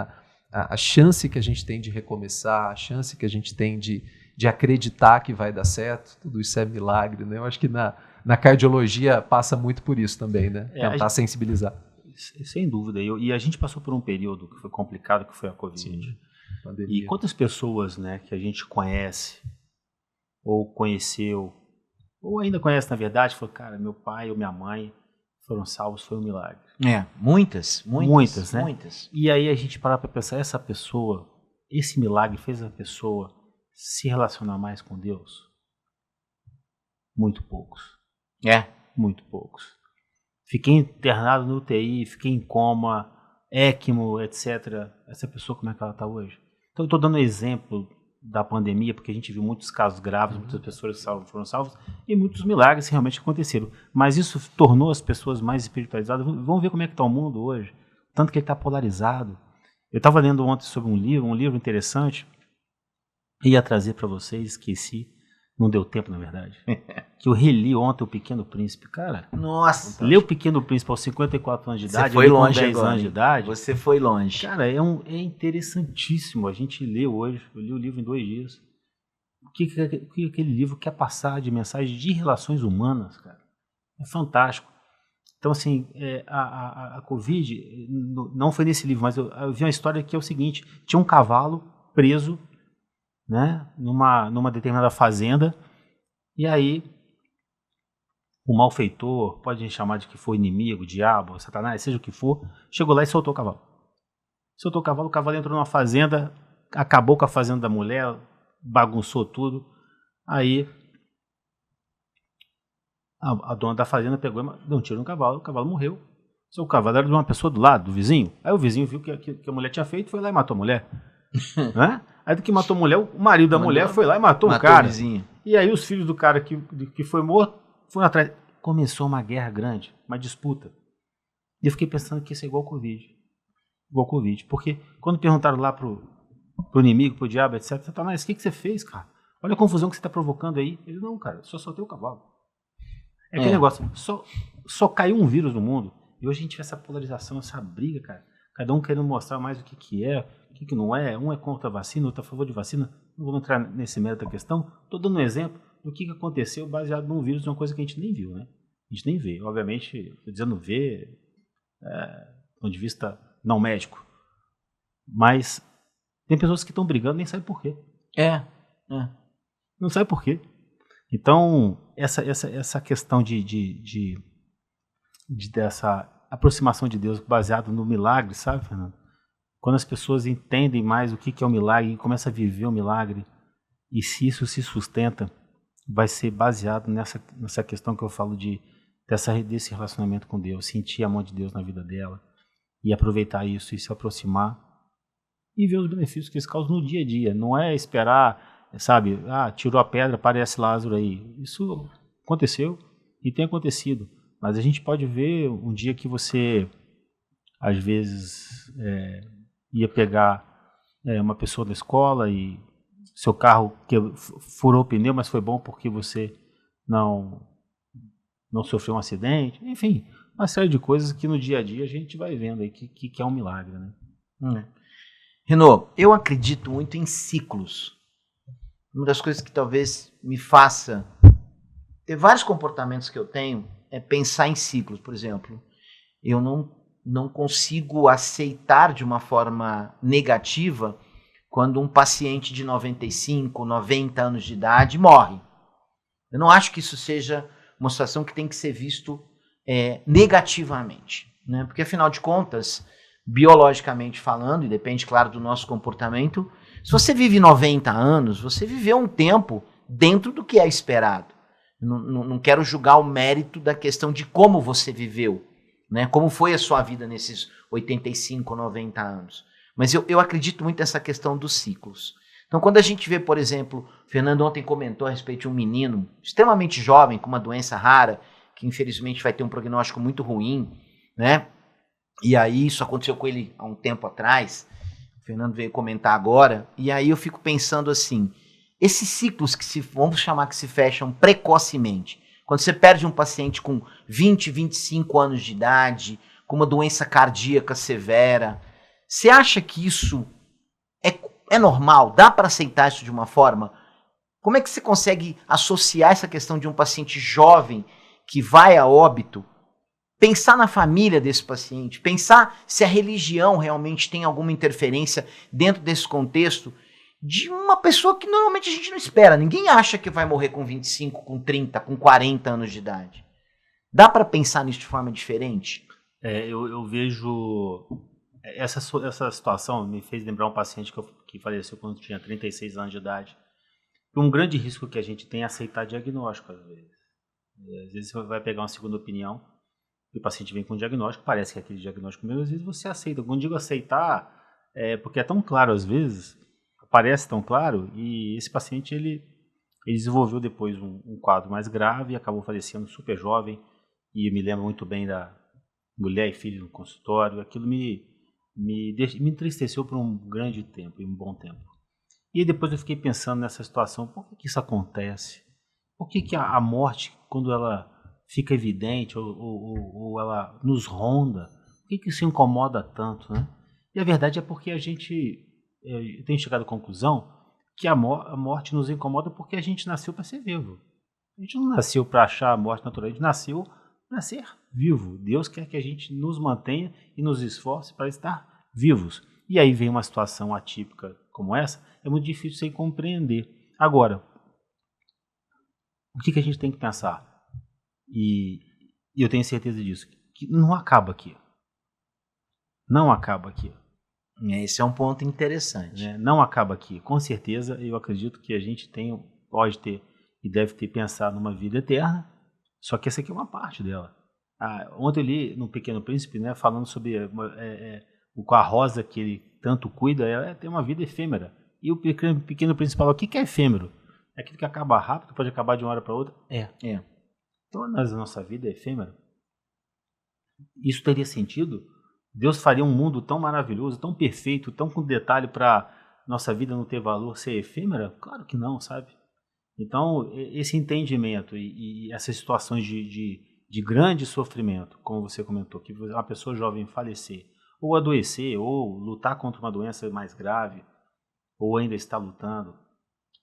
S3: A chance que a gente tem de recomeçar, a chance que a gente tem de acreditar que vai dar certo, tudo isso é milagre, né? Eu acho que na cardiologia passa muito por isso também, né? Tentar sensibilizar.
S2: Sem dúvida. E a gente passou por um período que foi complicado, que foi a Covid.
S3: Sim,
S2: e quantas pessoas, né, que a gente conhece ou conheceu, ou ainda conhece na verdade, falou, cara, meu pai ou minha mãe foram salvos, foi um milagre.
S1: Muitas,
S2: né?
S1: Muitas.
S2: E aí a gente para pensar, essa pessoa, esse milagre fez a pessoa se relacionar mais com Deus? Muito poucos. Muito poucos. Fiquei internado no UTI, fiquei em coma, ECMO, etc. Essa pessoa, como é que ela está hoje? Então eu estou dando exemplo da pandemia, porque a gente viu muitos casos graves, muitas pessoas foram salvas e muitos milagres realmente aconteceram. Mas isso tornou as pessoas mais espiritualizadas. Vamos ver como é que está o mundo hoje, tanto que ele está polarizado. Eu estava lendo ontem sobre um livro interessante, ia trazer para vocês, esqueci, não deu tempo na verdade, que eu reli ontem O Pequeno Príncipe. Cara,
S1: nossa,
S2: ler O Pequeno Príncipe aos 54 anos de idade,
S1: você foi longe
S2: com 10
S1: agora,
S2: anos de idade.
S1: Você foi longe.
S2: Cara, é interessantíssimo. A gente lê hoje, eu li o livro em 2 dias. O que aquele livro quer passar de mensagem de relações humanas, cara? É fantástico. Então, assim, a Covid, não foi nesse livro, mas eu vi uma história que é o seguinte: tinha um cavalo preso, né, numa determinada fazenda, e aí o malfeitor, pode chamar de que foi inimigo, diabo, satanás, seja o que for, chegou lá e soltou o cavalo. O cavalo entrou numa fazenda, acabou com a fazenda da mulher, bagunçou tudo. Aí a dona da fazenda pegou e deu um tiro no cavalo, o cavalo morreu. O cavalo era de uma pessoa do lado, do vizinho. Aí o vizinho viu que a mulher tinha feito, foi lá e matou a mulher. Né? Aí do que matou a mulher, o marido da mulher foi lá e matou o cara. E aí os filhos do cara que foi morto foram atrás. Começou uma guerra grande, uma disputa. E eu fiquei pensando que isso é igual ao Covid. Porque quando perguntaram lá pro inimigo, pro diabo, etc. Satanás, o que você fez, cara? Olha a confusão que você está provocando aí. Ele, não, cara, só soltei o cavalo. É aquele negócio, só caiu um vírus no mundo. E hoje a gente vê essa polarização, essa briga, cara. Cada um querendo mostrar mais o que é, o que não é. Um é contra a vacina, outro é a favor de vacina. Não vou entrar nesse mérito da questão. Estou dando um exemplo do que aconteceu baseado num vírus, uma coisa que a gente nem viu, né? A gente nem vê. Obviamente, estou dizendo ver, do ponto de vista não médico. Mas tem pessoas que estão brigando e nem sabem por quê. Não sabe por quê. Então, essa questão dessa aproximação de Deus baseado no milagre, sabe, Fernando? Quando as pessoas entendem mais o que é o milagre e começam a viver o milagre, e se isso se sustenta, vai ser baseado nessa questão que eu falo desse relacionamento com Deus, sentir a mão de Deus na vida dela, e aproveitar isso e se aproximar e ver os benefícios que isso causa no dia a dia. Não é esperar, sabe, tirou a pedra, aparece Lázaro aí. Isso aconteceu e tem acontecido. Mas a gente pode ver um dia que você, às vezes, ia pegar uma pessoa da escola e seu carro furou o pneu, mas foi bom porque você não sofreu um acidente. Enfim, uma série de coisas que no dia a dia a gente vai vendo aí que é um milagre, né?
S1: Renaud, eu acredito muito em ciclos. Uma das coisas que talvez me faça ter vários comportamentos que eu tenho é pensar em ciclos. Por exemplo, eu não consigo aceitar de uma forma negativa quando um paciente de 95, 90 anos de idade morre. Eu não acho que isso seja uma situação que tem que ser visto negativamente, né? Porque, afinal de contas, biologicamente falando, e depende, claro, do nosso comportamento, se você vive 90 anos, você viveu um tempo dentro do que é esperado. Não quero julgar o mérito da questão de como você viveu, né? Como foi a sua vida nesses 85, 90 anos. Mas eu acredito muito nessa questão dos ciclos. Então, quando a gente vê, por exemplo, o Fernando ontem comentou a respeito de um menino extremamente jovem, com uma doença rara, que infelizmente vai ter um prognóstico muito ruim, né? E aí isso aconteceu com ele há um tempo atrás, o Fernando veio comentar agora, e aí eu fico pensando assim, esses ciclos vamos chamar que se fecham precocemente, quando você perde um paciente com 20, 25 anos de idade, com uma doença cardíaca severa, você acha que isso é normal? Dá para aceitar isso de uma forma? Como é que você consegue associar essa questão de um paciente jovem que vai a óbito, pensar na família desse paciente, pensar se a religião realmente tem alguma interferência dentro desse contexto de uma pessoa que normalmente a gente não espera. Ninguém acha que vai morrer com 25, com 30, com 40 anos de idade. Dá para pensar nisso de forma diferente?
S2: Eu vejo... Essa situação me fez lembrar um paciente que faleceu quando tinha 36 anos de idade. Um grande risco que a gente tem é aceitar diagnóstico, às vezes. Às vezes você vai pegar uma segunda opinião e o paciente vem com um diagnóstico, parece que é aquele diagnóstico mesmo, às vezes você aceita. Quando digo aceitar, porque é tão claro às vezes, parece tão claro, e esse paciente ele desenvolveu depois um quadro mais grave e acabou falecendo super jovem, e eu me lembro muito bem da mulher e filho no consultório. Aquilo me entristeceu por um grande tempo, e um bom tempo. E depois eu fiquei pensando nessa situação, por que isso acontece? Por que a morte, quando ela fica evidente ou ela nos ronda, por que isso incomoda tanto, né? E a verdade é porque eu tenho chegado à conclusão que a morte nos incomoda porque a gente nasceu para ser vivo. A gente não nasceu para achar a morte natural, a gente nasceu para ser vivo. Deus quer que a gente nos mantenha e nos esforce para estar vivos. E aí vem uma situação atípica como essa, é muito difícil sem compreender. Agora, o que a gente tem que pensar? E eu tenho certeza disso, que não acaba aqui. Não acaba aqui.
S1: Esse é um ponto interessante.
S2: Não acaba aqui. Com certeza, eu acredito que a gente pode ter e deve ter pensado numa vida eterna, só que essa aqui é uma parte dela. Ontem eu li no Pequeno Príncipe, né, falando sobre a rosa que ele tanto cuida, ela tem uma vida efêmera. E o Pequeno Príncipe fala, o que é efêmero? É aquilo que acaba rápido, pode acabar de uma hora para outra? Então, a nossa vida é efêmera. Isso teria sentido? Deus faria um mundo tão maravilhoso, tão perfeito, tão com detalhe para nossa vida não ter valor, ser efêmera? Claro que não, sabe? Então, esse entendimento e essas situações de grande sofrimento, como você comentou, que uma pessoa jovem falecer, ou adoecer, ou lutar contra uma doença mais grave, ou ainda está lutando,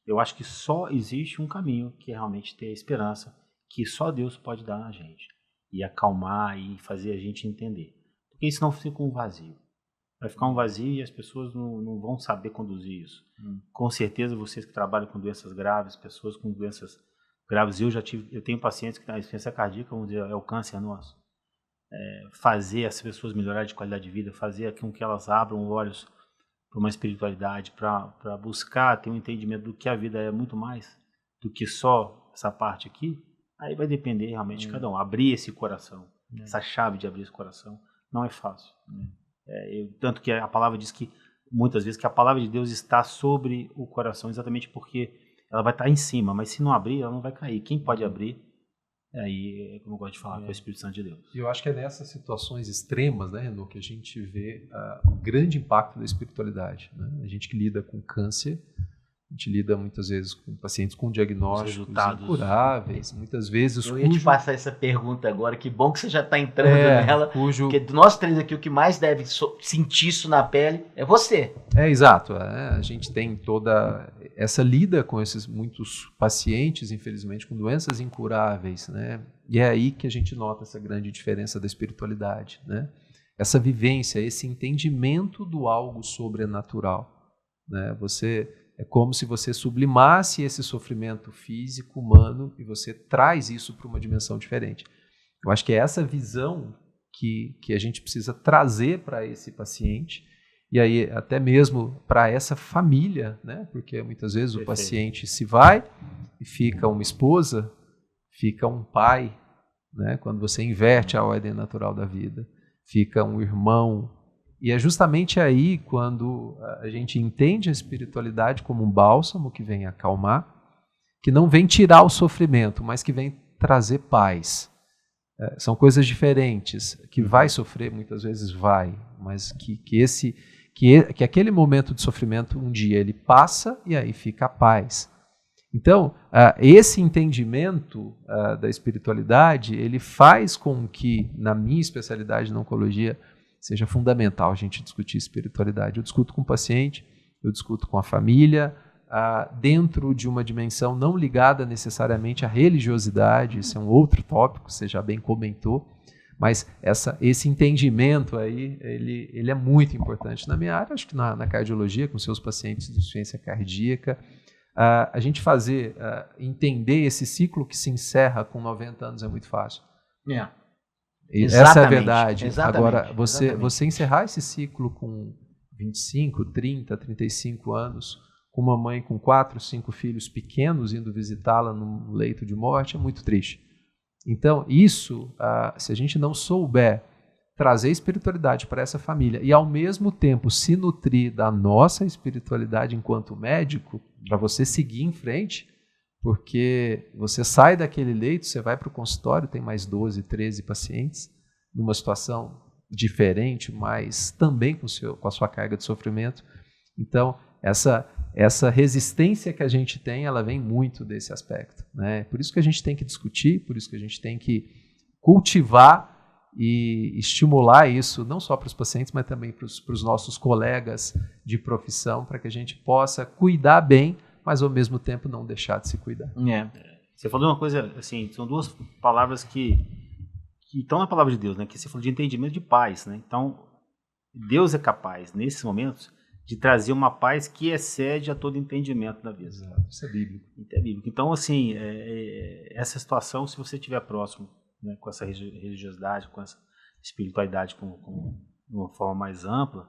S2: eu acho que só existe um caminho, que é realmente ter a esperança, que só Deus pode dar na gente, e acalmar e fazer a gente entender. Porque senão fica um vazio. Vai ficar um vazio e as pessoas não vão saber conduzir isso. Com certeza, vocês que trabalham com doenças graves, pessoas com doenças graves, eu tenho pacientes que têm a insuficiência cardíaca, vamos dizer, é o câncer nosso. Fazer as pessoas melhorarem de qualidade de vida, fazer com que elas abram olhos para uma espiritualidade, para buscar ter um entendimento do que a vida é muito mais do que só essa parte aqui, aí vai depender realmente de cada um. Abrir esse coração, essa chave de abrir esse coração, não é fácil. Tanto que a palavra diz que, muitas vezes, que a palavra de Deus está sobre o coração, exatamente porque ela vai estar em cima, mas se não abrir, ela não vai cair. Quem pode abrir, aí, como eu gosto de falar, é o Espírito Santo de Deus.
S3: E eu acho que é nessas situações extremas, né, Renaud, que a gente vê o grande impacto da espiritualidade. Né? A gente que lida com câncer, a gente lida muitas vezes com pacientes com diagnósticos incuráveis, muitas vezes...
S1: Eu ia te passar essa pergunta agora, que bom que você já está entrando nela, porque de nós três aqui, o que mais deve sentir isso na pele é você.
S3: Exato. A gente tem toda essa lida com esses muitos pacientes, infelizmente, com doenças incuráveis, né? E é aí que a gente nota essa grande diferença da espiritualidade, né? Essa vivência, esse entendimento do algo sobrenatural, né? É como se você sublimasse esse sofrimento físico, humano, e você traz isso para uma dimensão diferente. Eu acho que é essa visão que a gente precisa trazer para esse paciente, e aí até mesmo para essa família, né? Porque muitas vezes o paciente se vai e fica uma esposa, fica um pai, né? Quando você inverte a ordem natural da vida, fica um irmão. E é justamente aí quando a gente entende a espiritualidade como um bálsamo que vem acalmar, que não vem tirar o sofrimento, mas que vem trazer paz. São coisas diferentes, que vai sofrer, muitas vezes vai, mas que aquele momento de sofrimento um dia ele passa e aí fica a paz. Então, esse entendimento da espiritualidade, ele faz com que, na minha especialidade na oncologia, seja fundamental a gente discutir espiritualidade. Eu discuto com o paciente, eu discuto com a família, dentro de uma dimensão não ligada necessariamente à religiosidade, isso é um outro tópico, você já bem comentou, Mas esse entendimento aí, ele é muito importante na minha área, acho que na cardiologia, com seus pacientes de insuficiência cardíaca, a gente entender esse ciclo que se encerra com 90 anos é muito fácil. Essa é a verdade. Agora, você encerrar esse ciclo com 25, 30, 35 anos, com uma mãe com 4, 5 filhos pequenos indo visitá-la num leito de morte, é muito triste. Então, isso, se a gente não souber trazer espiritualidade para essa família e, ao mesmo tempo, se nutrir da nossa espiritualidade enquanto médico, para você seguir em frente, porque você sai daquele leito, você vai para o consultório, tem mais 12, 13 pacientes, numa situação diferente, mas também com a sua carga de sofrimento. Então, essa resistência que a gente tem, ela vem muito desse aspecto, né? Por isso que a gente tem que discutir, por isso que a gente tem que cultivar e estimular isso, não só para os pacientes, mas também para os nossos colegas de profissão, para que a gente possa cuidar bem, mas ao mesmo tempo não deixar de se cuidar.
S2: Você falou uma coisa, assim, são duas palavras que estão na palavra de Deus, né? Que você falou de entendimento de paz, né? Então, Deus é capaz, nesses momentos, de trazer uma paz que excede a todo entendimento da vida.
S3: Exato, isso é bíblico.
S2: Então, assim, essa situação, se você estiver próximo, né, com essa religiosidade, com essa espiritualidade de uma forma mais ampla,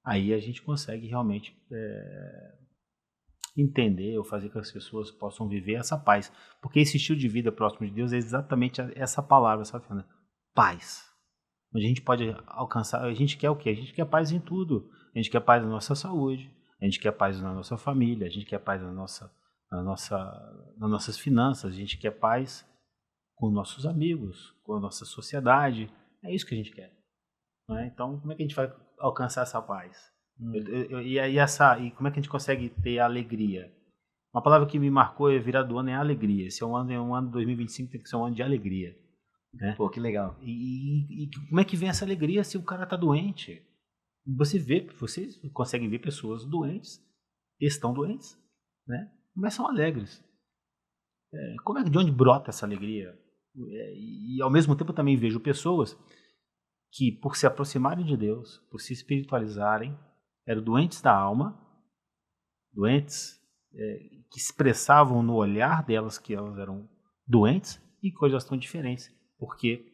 S2: aí a gente consegue realmente entender ou fazer com que as pessoas possam viver essa paz. Porque esse estilo de vida próximo de Deus é exatamente essa palavra, sabe, Fernanda? Paz. Onde a gente pode alcançar, a gente quer o quê? A gente quer paz em tudo. A gente quer paz na nossa saúde, a gente quer paz na nossa família, a gente quer paz nas nossas finanças, a gente quer paz com nossos amigos, com a nossa sociedade. É isso que a gente quer. Não é? Então, como é que a gente vai alcançar essa paz? E como é que a gente consegue ter alegria? Uma palavra que me marcou virada do ano é alegria. Esse é um ano de 2025, tem que ser um ano de alegria. Né?
S1: Pô, que legal.
S2: E como é que vem essa alegria se o cara está doente? Vocês conseguem ver pessoas doentes, estão doentes, né? Mas são alegres. De onde brota essa alegria? E ao mesmo tempo eu também vejo pessoas que, por se aproximarem de Deus, por se espiritualizarem, eram doentes da alma, doentes que expressavam no olhar delas que elas eram doentes e coisas tão diferentes, porque,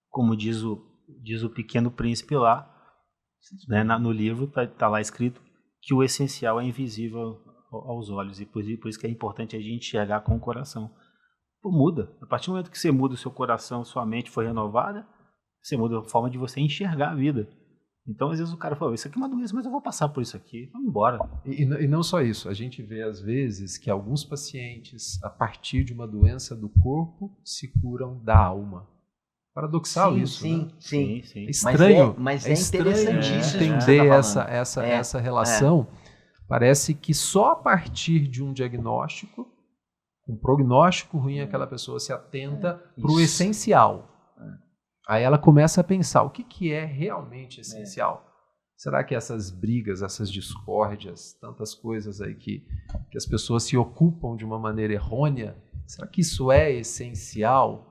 S2: como diz o Pequeno Príncipe lá, né, no livro está lá escrito que o essencial é invisível aos olhos, e por isso que é importante a gente enxergar com o coração. Pô, muda. A partir do momento que você muda o seu coração, sua mente foi renovada, você muda a forma de você enxergar a vida. Então, às vezes o cara fala, isso aqui é uma doença, mas eu vou passar por isso aqui, vamos embora.
S3: E não só isso, a gente vê às vezes que alguns pacientes, a partir de uma doença do corpo, se curam da alma. Paradoxal isso, né?
S1: Sim.
S3: É estranho,
S1: mas é interessantíssimo
S3: entender essa relação. Parece que só a partir de um diagnóstico, um prognóstico ruim, aquela pessoa se atenta para o essencial. Aí ela começa a pensar, o que é realmente essencial? Será que essas brigas, essas discórdias, tantas coisas aí que as pessoas se ocupam de uma maneira errônea, será que isso é essencial?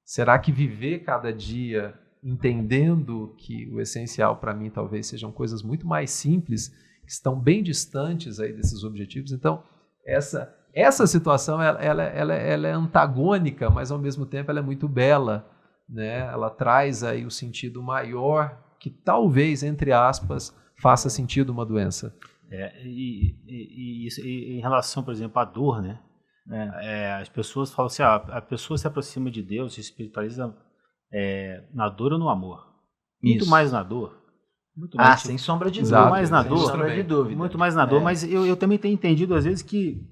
S3: Será que viver cada dia entendendo que o essencial para mim talvez sejam coisas muito mais simples, que estão bem distantes aí desses objetivos? Então, essa situação ela é antagônica, mas ao mesmo tempo ela é muito bela, né? Ela traz aí o sentido maior que talvez, entre aspas, faça sentido uma doença.
S2: E em relação, por exemplo, à dor, né? As pessoas falam assim, a pessoa se aproxima de Deus, se espiritualiza na dor ou no amor? Muito mais na dor.
S1: Muito mais, sem sombra de dúvida.
S2: Muito mais na dor.
S1: Sem sombra de dúvida.
S2: Muito mais na dor, mas eu também tenho entendido às vezes que,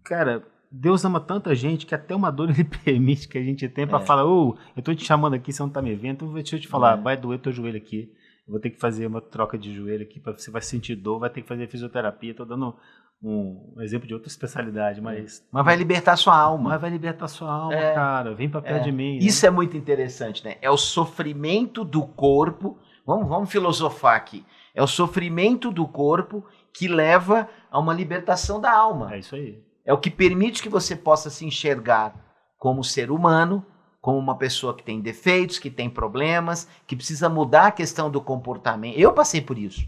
S2: cara, Deus ama tanta gente que até uma dor Ele permite que a gente tenha para falar, eu estou te chamando aqui, você não está me vendo, então deixa eu te falar, vai doer teu joelho aqui, eu vou ter que fazer uma troca de joelho aqui, você vai sentir dor, vai ter que fazer fisioterapia, estou dando um exemplo de outra especialidade, mas
S1: vai libertar sua alma.
S2: Mas vai libertar sua alma, cara, vem para perto de mim.
S1: Isso é muito interessante, né? É o sofrimento do corpo, vamos filosofar aqui, é o sofrimento do corpo que leva a uma libertação da alma.
S2: É isso aí.
S1: É o que permite que você possa se enxergar como ser humano, como uma pessoa que tem defeitos, que tem problemas, que precisa mudar a questão do comportamento. Eu passei por isso.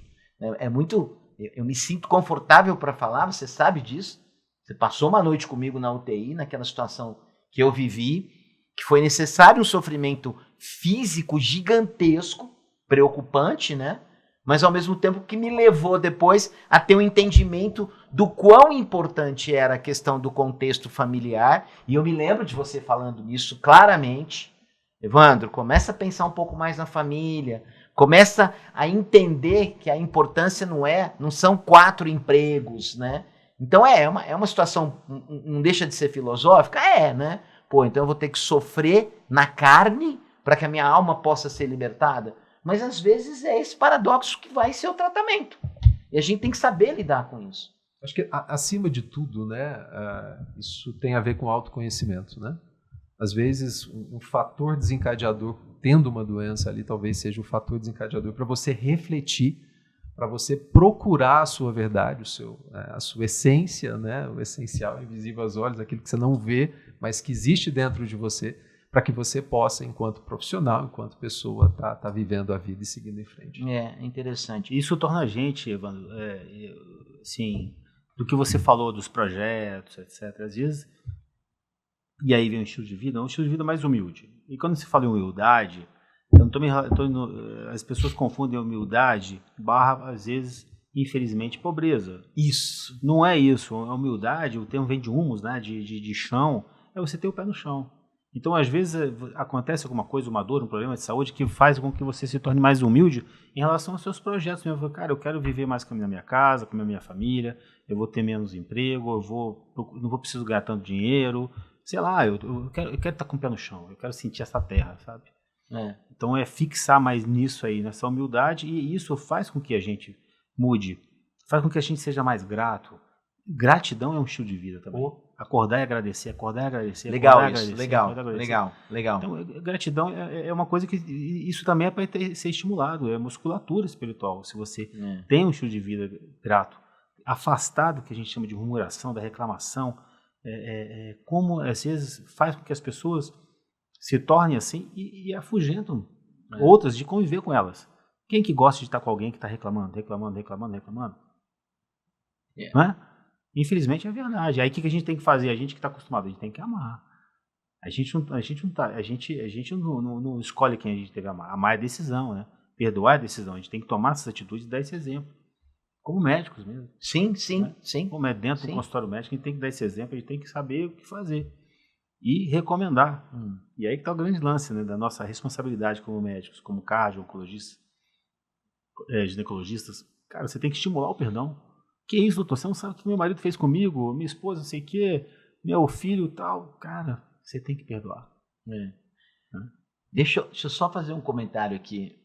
S1: Eu me sinto confortável para falar, você sabe disso. Você passou uma noite comigo na UTI, naquela situação que eu vivi, que foi necessário um sofrimento físico gigantesco, preocupante, né? Mas ao mesmo tempo que me levou depois a ter um entendimento do quão importante era a questão do contexto familiar. E eu me lembro de você falando nisso claramente. Evandro, começa a pensar um pouco mais na família, começa a entender que a importância não são 4 empregos, né? Então é uma situação, não deixa de ser filosófica? Né? Pô, então eu vou ter que sofrer na carne para que a minha alma possa ser libertada? Mas às vezes é esse paradoxo que vai ser o tratamento. E a gente tem que saber lidar com isso.
S3: Acho que acima de tudo, né, isso tem a ver com autoconhecimento, né? Às vezes um fator desencadeador, tendo uma doença ali, talvez seja o fator desencadeador para você refletir, para você procurar a sua verdade, a sua essência, né, o essencial, invisível aos olhos, aquilo que você não vê, mas que existe dentro de você, para que você possa, enquanto profissional, enquanto pessoa, tá vivendo a vida e seguindo em frente.
S1: É interessante.
S2: Isso torna a gente, Evandro, assim, do que você falou dos projetos, etc. Às vezes, e aí vem um estilo de vida mais humilde. E quando se fala em humildade, as pessoas confundem humildade / às vezes, infelizmente, pobreza.
S1: Isso.
S2: Não é isso. A humildade, o termo vem de humus, né, de chão, é você ter o pé no chão. Então, às vezes, acontece alguma coisa, uma dor, um problema de saúde, que faz com que você se torne mais humilde em relação aos seus projetos. Cara, eu quero viver mais na minha casa, com a minha família, eu vou ter menos emprego, não vou precisar ganhar tanto dinheiro, sei lá, eu quero estar com o pé no chão, eu quero sentir essa terra, sabe? Então, é fixar mais nisso aí, nessa humildade, e isso faz com que a gente mude, faz com que a gente seja mais grato. Gratidão é um estilo de vida também. Acordar e agradecer,
S1: Legal isso, legal.
S2: Então, gratidão é uma coisa que isso também é para ser estimulado, é musculatura espiritual. Se você tem um estilo de vida grato, afastado do que a gente chama de murmuração, da reclamação, como às vezes faz com que as pessoas se tornem assim e afugentam outras de conviver com elas. Quem que gosta de estar com alguém que está reclamando? Não é? Infelizmente é verdade. Aí o que a gente tem que fazer? A gente que está acostumado, a gente tem que amar. A gente não escolhe quem a gente deve amar. Amar é decisão, né? Perdoar é decisão. A gente tem que tomar essas atitudes e dar esse exemplo. Como médicos mesmo.
S1: Sim.
S2: Como é dentro do consultório médico, a gente tem que dar esse exemplo, a gente tem que saber o que fazer. E recomendar. E aí que está o grande lance, né, da nossa responsabilidade como médicos, como cardio, oncologistas, ginecologistas. Cara, você tem que estimular o perdão. Que isso, doutor? Você não sabe o que meu marido fez comigo, minha esposa, não sei o quê, meu filho e tal. Cara, você tem que perdoar.
S1: Deixa eu só fazer um comentário aqui.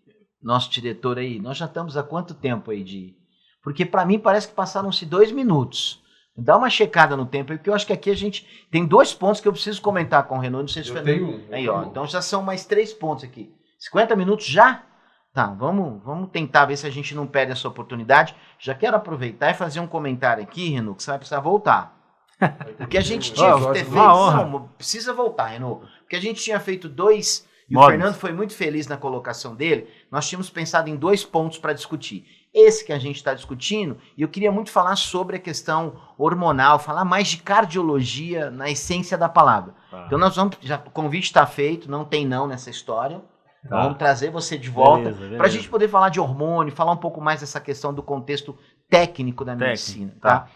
S1: Nosso diretor aí, nós já estamos há quanto tempo aí Porque para mim parece que passaram-se 2 minutos. Dá uma checada no tempo aí, porque eu acho que aqui a gente tem 2 pontos que eu preciso comentar com o Renault. Não sei se
S3: eu tenho
S1: aí, ó. Então já são mais 3 pontos aqui. 50 minutos já? Tá, vamos tentar ver se a gente não perde essa oportunidade. Já quero aproveitar e fazer um comentário aqui, Renault, que você vai precisar voltar. Porque a gente tinha que ter feito... Não, precisa voltar, Renault. Porque a gente tinha feito 2... E o Fernando foi muito feliz na colocação dele. Nós tínhamos pensado em 2 pontos para discutir. Esse que a gente está discutindo, e eu queria muito falar sobre a questão hormonal, falar mais de cardiologia na essência da palavra. Então nós vamos... o convite está feito, não tem não nessa história. Vamos trazer você de volta para a gente poder falar de hormônio, falar um pouco mais dessa questão do contexto técnico da medicina. Tá?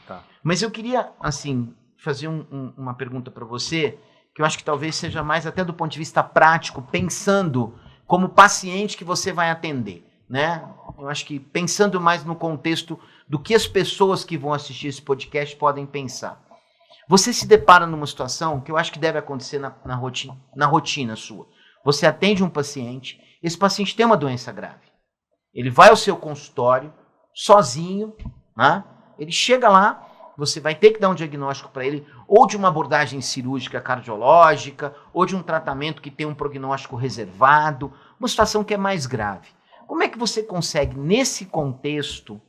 S1: Mas eu queria, assim, fazer uma pergunta para você, que eu acho que talvez seja mais até do ponto de vista prático, pensando como paciente que você vai atender, né? Eu acho que pensando mais no contexto do que as pessoas que vão assistir esse podcast podem pensar. Você se depara numa situação que eu acho que deve acontecer na rotina sua. Você atende um paciente, esse paciente tem uma doença grave. Ele vai ao seu consultório, sozinho, né? Ele chega lá, você vai ter que dar um diagnóstico para ele, ou de uma abordagem cirúrgica cardiológica, ou de um tratamento que tem um prognóstico reservado, uma situação que é mais grave. Como é que você consegue, nesse contexto,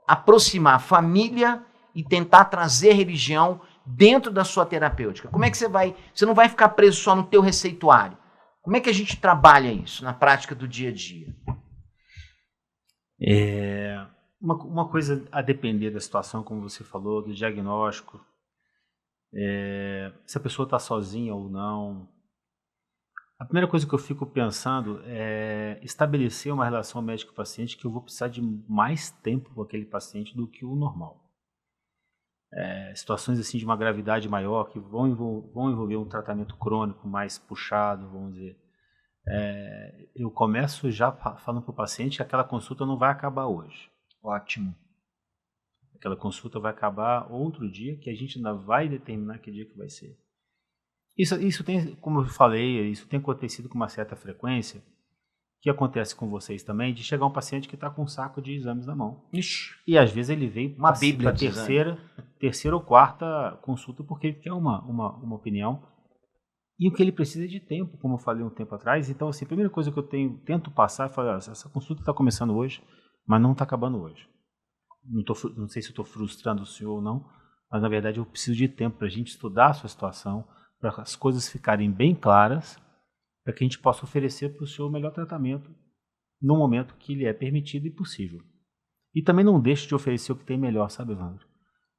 S1: aproximar a família e tentar trazer religião dentro da sua terapêutica? Como é que você não vai ficar preso só no teu receituário? Como é que a gente trabalha isso na prática do dia a dia?
S2: Uma coisa a depender da situação, como você falou, do diagnóstico, se a pessoa está sozinha ou não. A primeira coisa que eu fico pensando é estabelecer uma relação médico-paciente que eu vou precisar de mais tempo com aquele paciente do que o normal. Situações assim de uma gravidade maior que vão envolver um tratamento crônico mais puxado, vamos dizer. Eu começo já falando para o paciente que aquela consulta não vai acabar hoje.
S1: Ótimo.
S2: Aquela consulta vai acabar outro dia, que a gente ainda vai determinar que dia que vai ser. Isso tem, como eu falei, isso tem acontecido com uma certa frequência, que acontece com vocês também, de chegar um paciente que está com um saco de exames na mão.
S1: Ixi.
S2: E às vezes ele veio
S1: Uma bíblia
S2: para terceira ou quarta consulta porque ele quer uma opinião. E o que ele precisa é de tempo, como eu falei um tempo atrás. Então, assim, a primeira coisa que eu tento passar é falar, essa consulta está começando hoje, mas não está acabando hoje. Não sei se eu estou frustrando o senhor ou não, mas na verdade eu preciso de tempo para a gente estudar a sua situação, para as coisas ficarem bem claras, para que a gente possa oferecer para o senhor o melhor tratamento no momento que lhe é permitido e possível. E também não deixe de oferecer o que tem melhor, sabe, Evandro?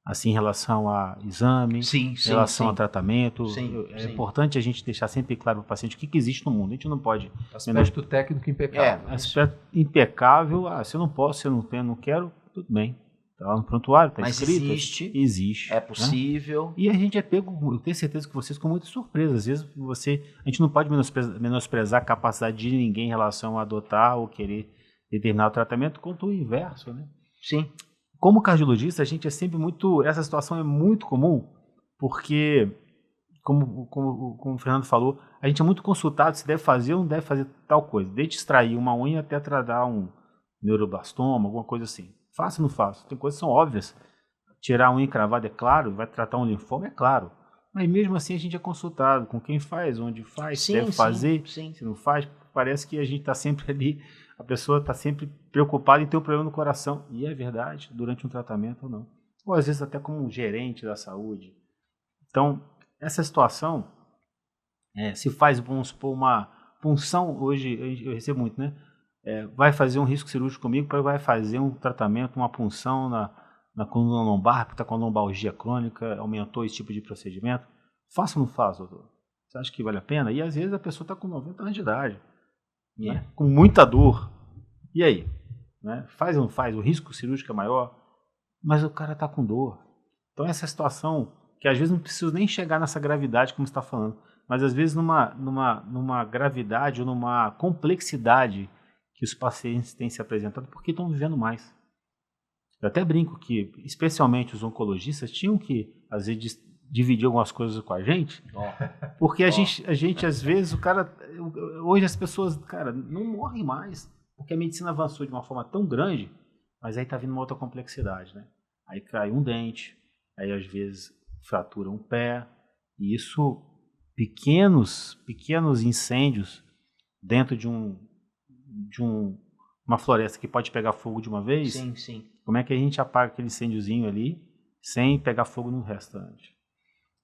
S2: Assim, em relação a exame, em relação a tratamento. É importante a gente deixar sempre claro para o paciente o que existe no mundo. A gente não pode...
S3: Aspecto técnico impecável.
S2: Aspecto impecável. Se eu não posso, se eu não tenho, não quero, tudo bem. Está lá no prontuário, está escrito. Existe.
S1: É possível.
S2: Né? E a gente é pego, eu tenho certeza que vocês, com muita surpresa. Às vezes a gente não pode menosprezar a capacidade de ninguém em relação a adotar ou querer determinar o tratamento, quanto o inverso, né?
S1: Sim.
S2: Como cardiologista, a gente é sempre essa situação é muito comum, porque, como o Fernando falou, a gente é muito consultado se deve fazer ou não deve fazer tal coisa, desde extrair uma unha até tratar um neuroblastoma, alguma coisa assim. Faço ou não faço? Tem coisas que são óbvias. Tirar a unha encravada é claro, vai tratar um linfoma é claro. Mas mesmo assim a gente é consultado com quem faz, onde faz, se deve fazer, se não faz. Parece que a gente está sempre ali, a pessoa está sempre preocupada em ter um problema no coração. E é verdade, durante um tratamento ou não. Ou às vezes até como um gerente da saúde. Então, essa situação, se faz, vamos supor, uma punção, hoje eu recebo muito, né? Vai fazer um risco cirúrgico comigo, vai fazer um tratamento, uma punção na coluna lombar, que está com a lombalgia crônica, aumentou esse tipo de procedimento. Faça ou não faça, doutor? Você acha que vale a pena? E às vezes a pessoa está com 90 anos de idade, né? Com muita dor. E aí? Né? Faz ou não faz? O risco cirúrgico é maior, mas o cara está com dor. Então essa situação, que às vezes não precisa nem chegar nessa gravidade como você está falando, mas às vezes numa gravidade ou numa complexidade que os pacientes têm se apresentado porque estão vivendo mais. Eu até brinco que, especialmente os oncologistas, tinham que, às vezes, dividir algumas coisas com a gente, porque a gente, às vezes, hoje as pessoas, não morrem mais, porque a medicina avançou de uma forma tão grande, mas aí está vindo uma outra complexidade, né? Aí cai um dente, aí às vezes fratura um pé, e isso, pequenos incêndios dentro de uma floresta que pode pegar fogo de uma vez,
S1: Sim.
S2: Como é que a gente apaga aquele incêndiozinho ali sem pegar fogo no restante?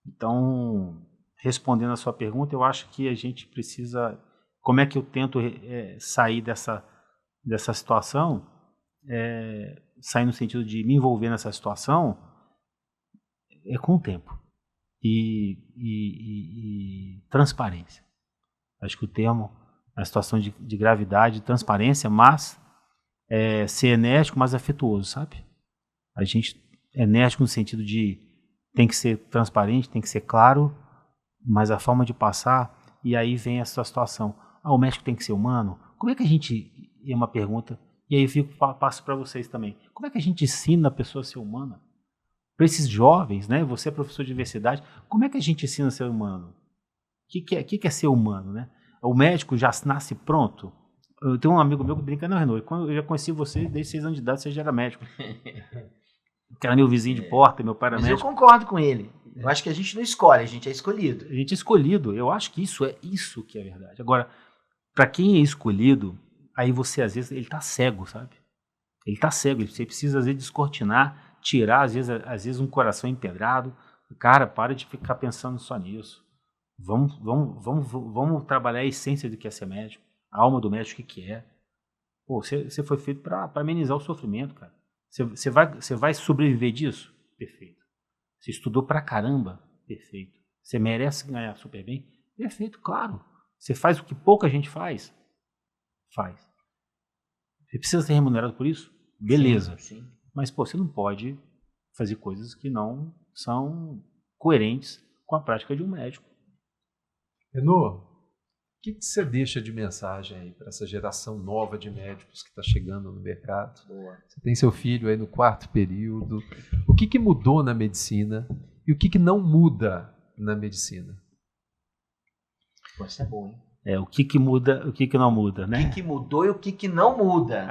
S2: Então, respondendo a sua pergunta, eu acho que a gente precisa... Como é que eu tento sair dessa situação? Sair no sentido de me envolver nessa situação com o tempo. E transparência. Acho que o termo... a situação de gravidade, transparência, mas ser enérgico, mas afetuoso, sabe? A gente é enérgico no sentido de tem que ser transparente, tem que ser claro, mas a forma de passar, e aí vem essa situação. O médico tem que ser humano? Como é que a gente... É uma pergunta, e aí eu passo para vocês também. Como é que a gente ensina a pessoa a ser humana? Para esses jovens, né? Você é professor de universidade, como é que a gente ensina a ser humano? O que é ser humano, né? O médico já nasce pronto? Eu tenho um amigo meu que brinca, não, Renault, eu já conheci você desde 6 anos de idade, você já era médico. Que era meu vizinho de porta, meu pai era médico.
S1: Mas eu concordo com ele. Eu acho que a gente não escolhe, a gente é escolhido.
S2: A gente é escolhido, eu acho que isso que é verdade. Agora, para quem é escolhido, aí você, às vezes, ele tá cego, sabe? Ele tá cego, você precisa, às vezes, descortinar, tirar, às vezes um coração empedrado, Cara, para de ficar pensando só nisso. Vamos trabalhar a essência do que é ser médico, a alma do médico, o que é. Pô, você foi feito para amenizar o sofrimento, cara. Você vai sobreviver disso? Perfeito. Você estudou pra caramba? Perfeito. Você merece ganhar super bem? Perfeito, claro. Você faz o que pouca gente faz? Faz. Você precisa ser remunerado por isso? Beleza.
S1: Sim.
S2: Mas, pô, você não pode fazer coisas que não são coerentes com a prática de um médico.
S3: Renô, o que você deixa de mensagem aí para essa geração nova de médicos que está chegando no mercado?
S1: Boa.
S3: Você tem seu filho aí no 4º período. O que mudou na medicina e o que não muda na medicina?
S1: Pô, isso é bom, hein?
S2: O que muda, o que não muda, né?
S1: O que mudou e o que não muda.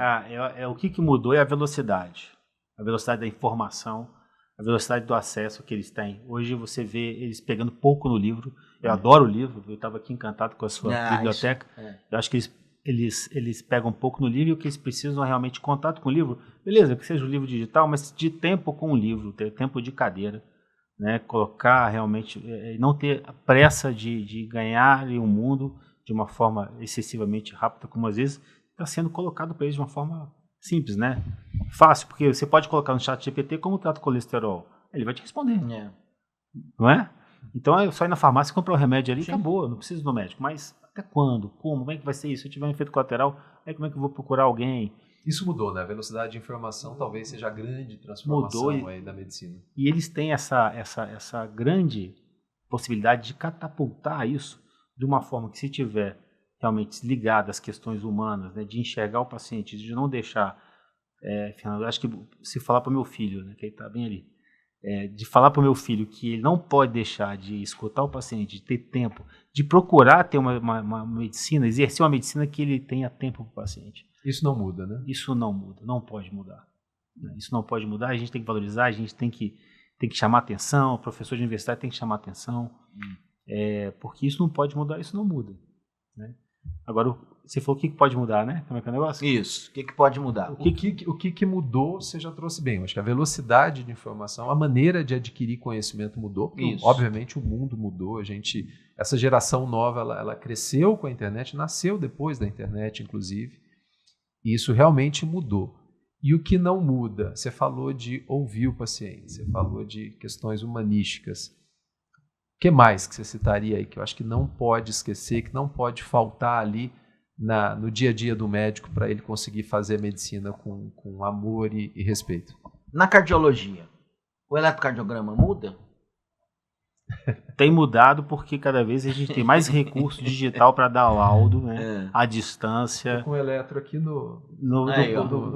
S2: O que mudou é a velocidade. A velocidade da informação, a velocidade do acesso que eles têm. Hoje você vê eles pegando pouco no livro. Eu adoro o livro, eu estava aqui encantado com a sua biblioteca. Eu acho que eles pegam pouco no livro e o que eles precisam é realmente contato com o livro. Beleza, que seja um livro digital, mas de tempo com o livro, ter tempo de cadeira. Né? Colocar realmente, não ter pressa de ganhar o mundo de uma forma excessivamente rápida, como às vezes está sendo colocado para eles de uma forma simples, né? Fácil, porque você pode colocar no chat GPT como trata o colesterol. Ele vai te responder. Não é? Então é só ir na farmácia, comprar o remédio ali e acabou, não preciso do médico. Mas até quando? Como é que vai ser isso? Se eu tiver um efeito colateral, aí como é que eu vou procurar alguém?
S3: Isso mudou, né? A velocidade de informação talvez seja a grande transformação aí da medicina.
S2: E eles têm essa grande possibilidade de catapultar isso de uma forma que, se tiver realmente ligado às questões humanas, né, de enxergar o paciente, de não deixar, Fernando, acho que se falar para o meu filho, né, que ele está bem ali, de falar para o meu filho que ele não pode deixar de escutar o paciente, de ter tempo, de procurar ter uma medicina, exercer uma medicina que ele tenha tempo para o paciente.
S3: Isso não muda, né?
S2: Isso não muda, não pode mudar. Isso não pode mudar, a gente tem que valorizar, a gente tem que chamar atenção, o professor de universidade tem que chamar atenção, porque isso não pode mudar, isso não muda. Né? Agora, você falou o que pode mudar, né? Como é que é o negócio?
S1: Isso, o que pode mudar?
S3: O que mudou, você já trouxe bem. Eu acho que a velocidade de informação, a maneira de adquirir conhecimento mudou. Obviamente o mundo mudou. Essa geração nova, ela cresceu com a internet, nasceu depois da internet, inclusive. E isso realmente mudou. E o que não muda? Você falou de ouvir o paciente, você falou de questões humanísticas. O que mais que você citaria aí que eu acho que não pode esquecer, que não pode faltar ali no dia a dia do médico para ele conseguir fazer medicina com amor e respeito?
S1: Na cardiologia, o eletrocardiograma muda?
S2: Tem mudado porque cada vez a gente tem mais recurso digital para dar laudo, né? À distância.
S3: Tô com o eletro aqui no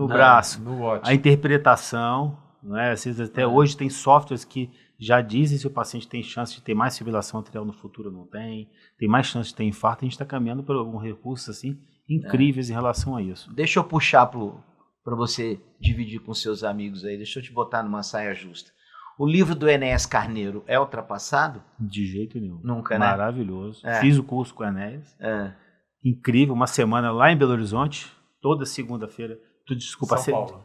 S2: braço.
S3: No watch.
S2: A interpretação, né? Às vezes até hoje tem softwares que já dizem se o paciente tem chance de ter mais fibrilação atrial no futuro ou não tem mais chance de ter infarto. A gente está caminhando por alguns recursos assim, incríveis em relação a isso.
S1: Deixa eu puxar para você dividir com seus amigos aí, deixa eu te botar numa saia justa. O livro do Enéas Carneiro é ultrapassado?
S2: De jeito nenhum.
S1: Nunca, né?
S2: Maravilhoso. Fiz o curso com o Enéas. Incrível, uma semana lá em Belo Horizonte, toda segunda-feira. Desculpa,
S3: São Paulo.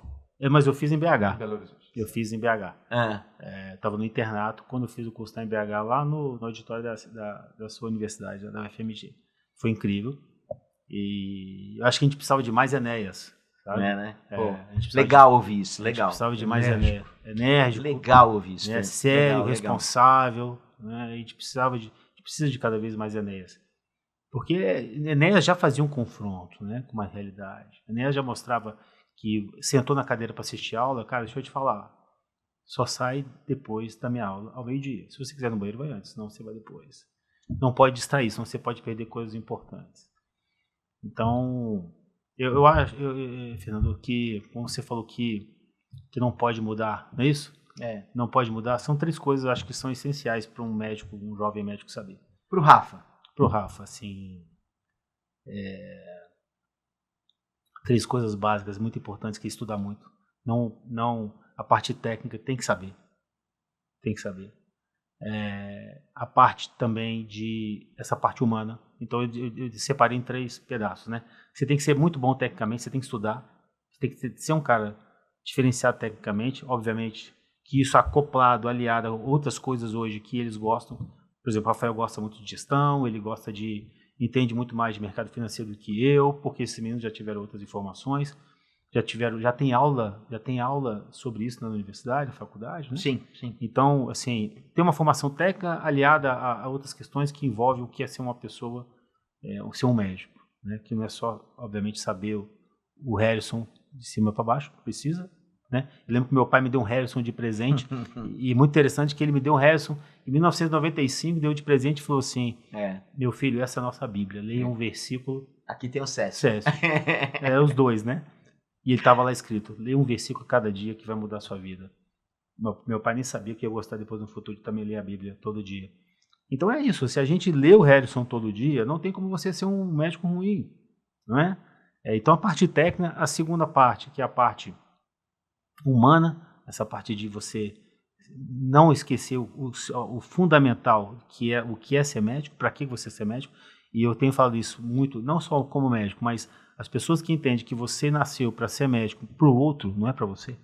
S2: Mas eu fiz em BH.
S3: Belo Horizonte.
S2: Eu fiz em BH. Estava no internato quando eu fiz o curso em BH, lá no auditório da sua universidade, da UFMG. Foi incrível. E eu acho que a gente precisava de mais Enéas. Sabe?
S1: Né? Legal ouvir isso, legal.
S2: A gente precisava de mais enérgico.
S1: Legal ouvir isso.
S2: Né? Sério, responsável. Né? A gente precisa de cada vez mais Enéas. Porque Enéas já fazia um confronto, né, com uma realidade. Enéas já mostrava que sentou na cadeira para assistir aula, cara, deixa eu te falar, só sai depois da minha aula, ao meio-dia. Se você quiser ir no banheiro, vai antes, senão você vai depois. Não pode distrair, senão você pode perder coisas importantes. Então, eu acho, Fernando, que como você falou que não pode mudar, não é isso? Não pode mudar. São 3 coisas, eu acho que são essenciais para um médico, um jovem médico saber.
S1: Para o Rafa,
S2: assim, 3 coisas básicas muito importantes que é estudar muito. Não a parte técnica tem que saber. A parte também essa parte humana. Então eu separei em 3 pedaços, né? Você tem que ser muito bom tecnicamente, você tem que estudar, você tem que ser um cara diferenciado tecnicamente, obviamente que isso acoplado, aliado a outras coisas hoje que eles gostam. Por exemplo, o Rafael gosta muito de gestão, ele entende muito mais de mercado financeiro do que eu, porque esses meninos já tiveram outras informações, já tem aula sobre isso na universidade, na faculdade, né?
S1: Sim, sim.
S2: Então, assim, tem uma formação técnica aliada a outras questões que envolvem o que é ser uma pessoa, ser um médico, né? Que não é só, obviamente, saber o Harrison de cima para baixo, precisa, né? Eu lembro que meu pai me deu um Harrison de presente, e muito interessante que ele me deu um Harrison em 1995, deu de presente e falou assim, meu filho, essa é a nossa Bíblia, leia um versículo.
S1: Aqui tem o César.
S2: Os dois, né? E ele estava lá escrito, leia um versículo cada dia que vai mudar a sua vida. Meu pai nem sabia que ia gostar depois no futuro de também ler a Bíblia todo dia. Então é isso, se a gente lê o Harrison todo dia, não tem como você ser um médico ruim, não é? Então a parte técnica, a segunda parte, que é a parte humana, essa parte de você não esquecer o fundamental, que é o que é ser médico, para que você ser médico, e eu tenho falado isso muito, não só como médico, mas as pessoas que entendem que você nasceu para ser médico para o outro, não é para você.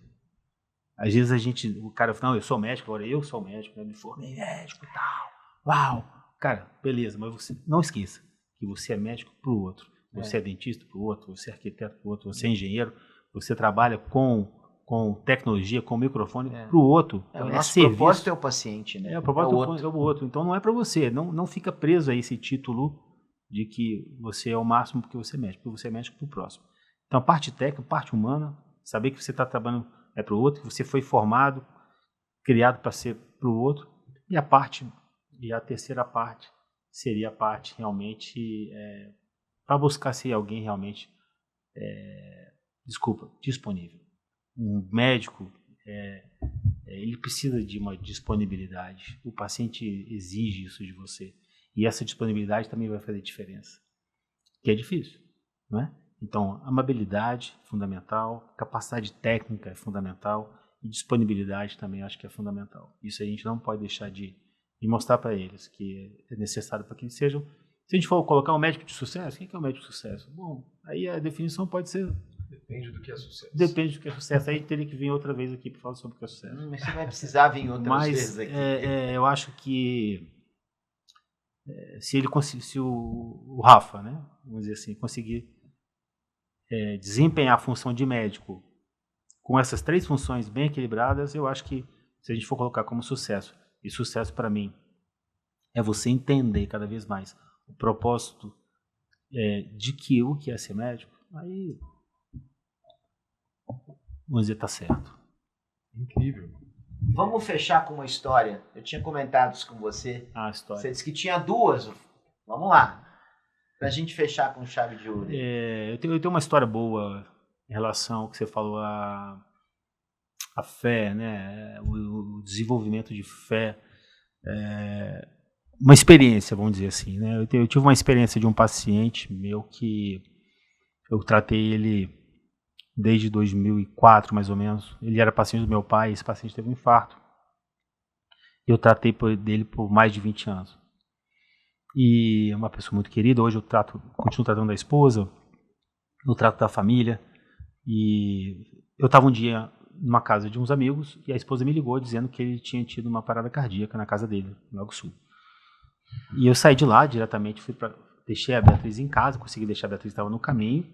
S2: Às vezes o cara fala, não, eu sou médico, agora eu sou médico, eu me formei médico e tal, uau, cara, beleza, mas você não esqueça que você é médico para o outro, você é dentista para o outro, você é arquiteto para o outro, você é engenheiro, você trabalha com tecnologia, com microfone para o outro.
S1: O nosso propósito é o paciente, né?
S2: O propósito é o outro. Então não é para você. Não fica preso a esse título de que você é o máximo porque você é médico. Porque você é médico para o próximo. Então a parte técnica, a parte humana, saber que você está trabalhando para o outro, que você foi formado, criado para ser para o outro. E a terceira parte seria a parte realmente para buscar ser alguém realmente disponível. Um médico, ele precisa de uma disponibilidade. O paciente exige isso de você. E essa disponibilidade também vai fazer diferença. Que é difícil, não é? Então, amabilidade é fundamental, capacidade técnica é fundamental e disponibilidade também acho que é fundamental. Isso a gente não pode deixar de mostrar para eles que é necessário para que eles sejam. Se a gente for colocar um médico de sucesso, quem que é um médico de sucesso? Bom, aí a definição pode ser...
S3: Depende do que é sucesso.
S2: Depende do que é sucesso. Aí teria que vir outra vez aqui para falar sobre o que é sucesso.
S1: Mas você vai precisar vir outras vezes aqui.
S2: Eu acho que se o Rafa, né, vamos dizer assim, conseguir desempenhar a função de médico com essas três funções bem equilibradas, eu acho que se a gente for colocar como sucesso, e sucesso para mim é você entender cada vez mais o propósito de que o que é ser médico, aí vamos dizer, tá certo.
S3: Incrível.
S1: Vamos fechar com uma história. Eu tinha comentado isso com você.
S2: A história.
S1: Você disse que tinha duas. Vamos lá. Pra gente fechar com chave de ouro.
S2: Eu tenho uma história boa em relação ao que você falou, a fé, né? O desenvolvimento de fé. Uma experiência, vamos dizer assim, né? Eu tive uma experiência de um paciente meu que eu tratei ele desde 2004, mais ou menos. Ele era paciente do meu pai, esse paciente teve um infarto. Eu tratei dele por mais de 20 anos. E é uma pessoa muito querida. Hoje eu continuo tratando da esposa, eu trato da família. E eu estava um dia numa casa de uns amigos e a esposa me ligou dizendo que ele tinha tido uma parada cardíaca na casa dele, no Lago Sul. E eu saí de lá diretamente, deixei a Beatriz em casa, consegui deixar a Beatriz, estava no caminho.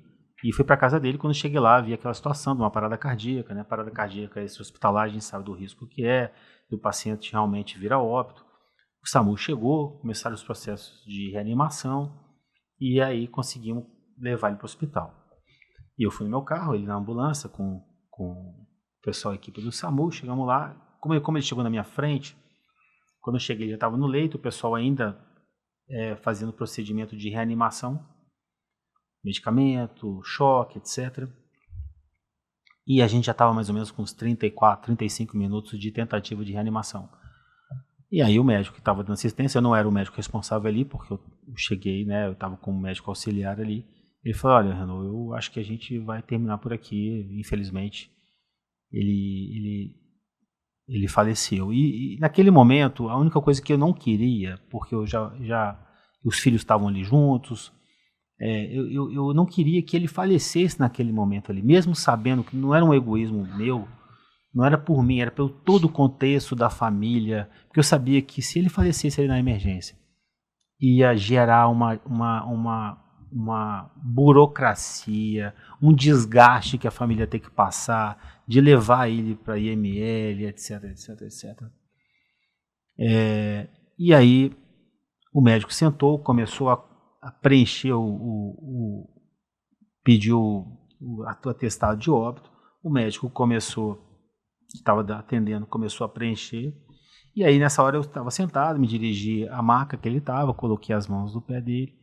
S2: E fui para a casa dele. Quando cheguei lá, vi aquela situação de uma parada cardíaca, né? Parada cardíaca, esse hospitalar, a gente sabe do risco que é, do paciente realmente vir a óbito. O SAMU chegou, começaram os processos de reanimação e aí conseguimos levar ele para o hospital. E eu fui no meu carro, ele na ambulância com o pessoal, a equipe do SAMU, chegamos lá. Como ele chegou na minha frente, quando eu cheguei ele já estava no leito, o pessoal ainda fazendo procedimento de reanimação, medicamento, choque, etc. E a gente já estava mais ou menos com uns 34, 35 minutos de tentativa de reanimação. E aí o médico que estava dando assistência, eu não era o médico responsável ali, porque eu cheguei, né, eu estava com o médico auxiliar ali. Ele falou, olha, Renaud, eu acho que a gente vai terminar por aqui, infelizmente. Ele faleceu. E naquele momento, a única coisa que eu não queria, porque eu os filhos estavam ali juntos, eu não queria que ele falecesse naquele momento ali, mesmo sabendo que não era um egoísmo meu, Não era por mim, era pelo todo o contexto da família, porque eu sabia que se ele falecesse ali na emergência, ia gerar uma burocracia, um desgaste que a família tem que passar, de levar ele para IML, etc, etc, etc. E aí o médico sentou, começou a preencher, pediu o atestado de óbito, o médico estava atendendo, começou a preencher, e aí nessa hora eu estava sentado, me dirigi à maca que ele estava, coloquei as mãos no pé dele,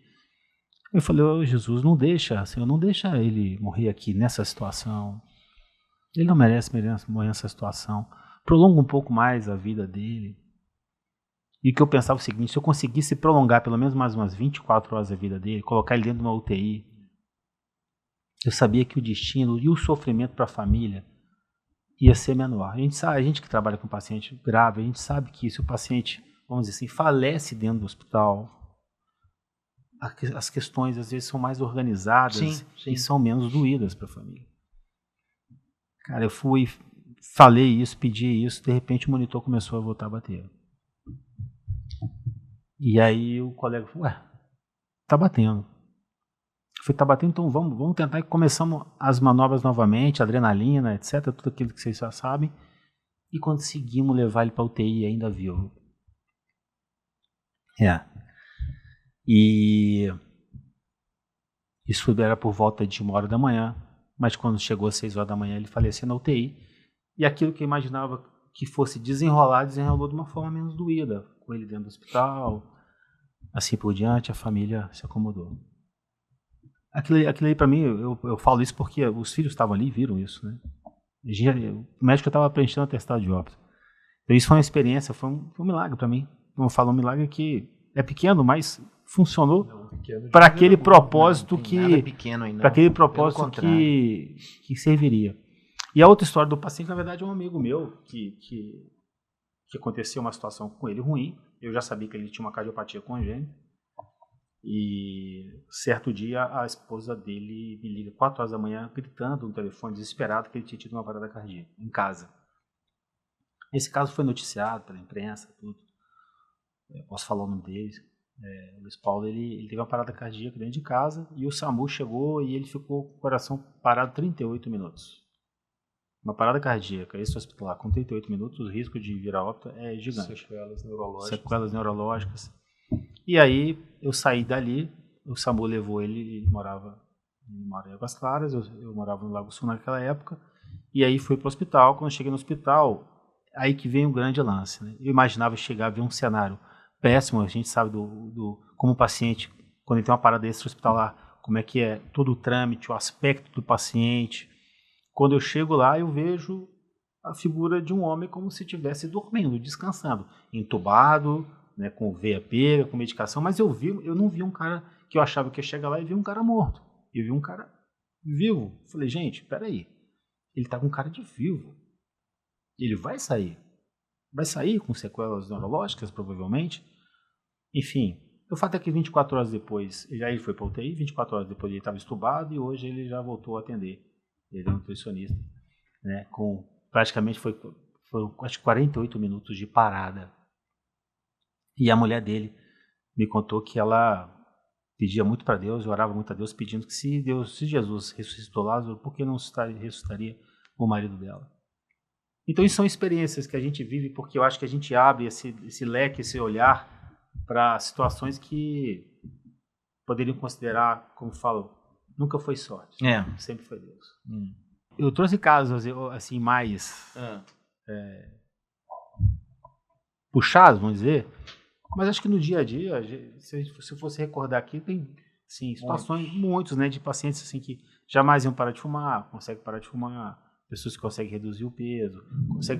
S2: eu falei, oh, Jesus, não deixa, Senhor, não deixa ele morrer aqui nessa situação, ele não merece morrer nessa situação, prolonga um pouco mais a vida dele. E que eu pensava o seguinte, se eu conseguisse prolongar pelo menos mais umas 24 horas da vida dele, colocar ele dentro de uma UTI, eu sabia que o destino e o sofrimento para a família ia ser menor. A gente que trabalha com paciente grave, a gente sabe que se o paciente, vamos dizer assim, falece dentro do hospital, as questões às vezes são mais organizadas
S1: Sim.
S2: e são menos doídas para a família. Cara, eu falei isso, pedi isso, de repente o monitor começou a voltar a bater. E aí o colega falou, tá batendo. Eu falei, tá batendo, então vamos tentar. E começamos as manobras novamente, adrenalina, etc, tudo aquilo que vocês já sabem. E conseguimos levar ele para UTI ainda vivo. E isso era por volta de 1h da manhã, mas quando chegou às 6h da manhã ele faleceu na UTI. E aquilo que eu imaginava que fosse desenrolou de uma forma menos doída, com ele dentro do hospital, assim por diante, a família se acomodou. Aquilo aí para mim, eu falo isso porque os filhos estavam ali e viram isso, né? O médico estava preenchendo o atestado de óbito. Então isso foi uma experiência, foi um milagre para mim. Vamos falar um milagre que é pequeno, mas funcionou para aquele propósito para aquele propósito que serviria. E a outra história do paciente, na verdade, é um amigo meu que aconteceu uma situação com ele ruim. Eu já sabia que ele tinha uma cardiopatia congênita. E certo dia a esposa dele me liga 4h da manhã gritando no telefone, desesperado, que ele tinha tido uma parada cardíaca em casa. Esse caso foi noticiado pela imprensa, tudo. Eu posso falar o nome dele. O Luiz Paulo, ele teve uma parada cardíaca dentro de casa e o SAMU chegou e ele ficou com o coração parado 38 minutos. Uma parada cardíaca, esse hospitalar, com 38 minutos, o risco de virar óbito é gigante. Sequelas neurológicas. E aí eu saí dali, o SAMU levou ele mora em Águas Claras, eu morava no Lago Sul naquela época, e aí fui para o hospital. Quando eu cheguei no hospital, aí que vem o grande lance, né? Eu imaginava chegar a ver um cenário péssimo, a gente sabe como o paciente, quando ele tem uma parada extra-hospitalar, como é que é todo o trâmite, o aspecto do paciente. Quando eu chego lá, eu vejo a figura de um homem como se estivesse dormindo, descansando, entubado, né, com veia pega, com medicação, mas eu não vi um cara que eu achava que ia chegar lá e vi um cara morto. Eu vi um cara vivo. Falei, gente, peraí, ele tá com cara de vivo. Ele vai sair. Vai sair com sequelas neurológicas, provavelmente. Enfim, o fato é que 24 horas depois, ele foi para a UTI, 24 horas depois ele estava estubado e hoje ele já voltou a atender. Ele é um nutricionista, né, praticamente foi acho que 48 minutos de parada. E a mulher dele me contou que ela pedia muito para Deus, orava muito a Deus, pedindo que se Jesus ressuscitou Lázaro, por que não ressuscitaria o marido dela? Então isso são experiências que a gente vive porque eu acho que a gente abre esse leque, esse olhar para situações que poderiam considerar, como falo, nunca foi sorte, sempre foi Deus. Eu trouxe casos assim mais puxados, vamos dizer, mas acho que no dia a dia, se eu fosse recordar aqui, tem sim, situações, muitos, né, de pacientes assim, que jamais iam parar de fumar, conseguem parar de fumar, pessoas que conseguem reduzir o peso,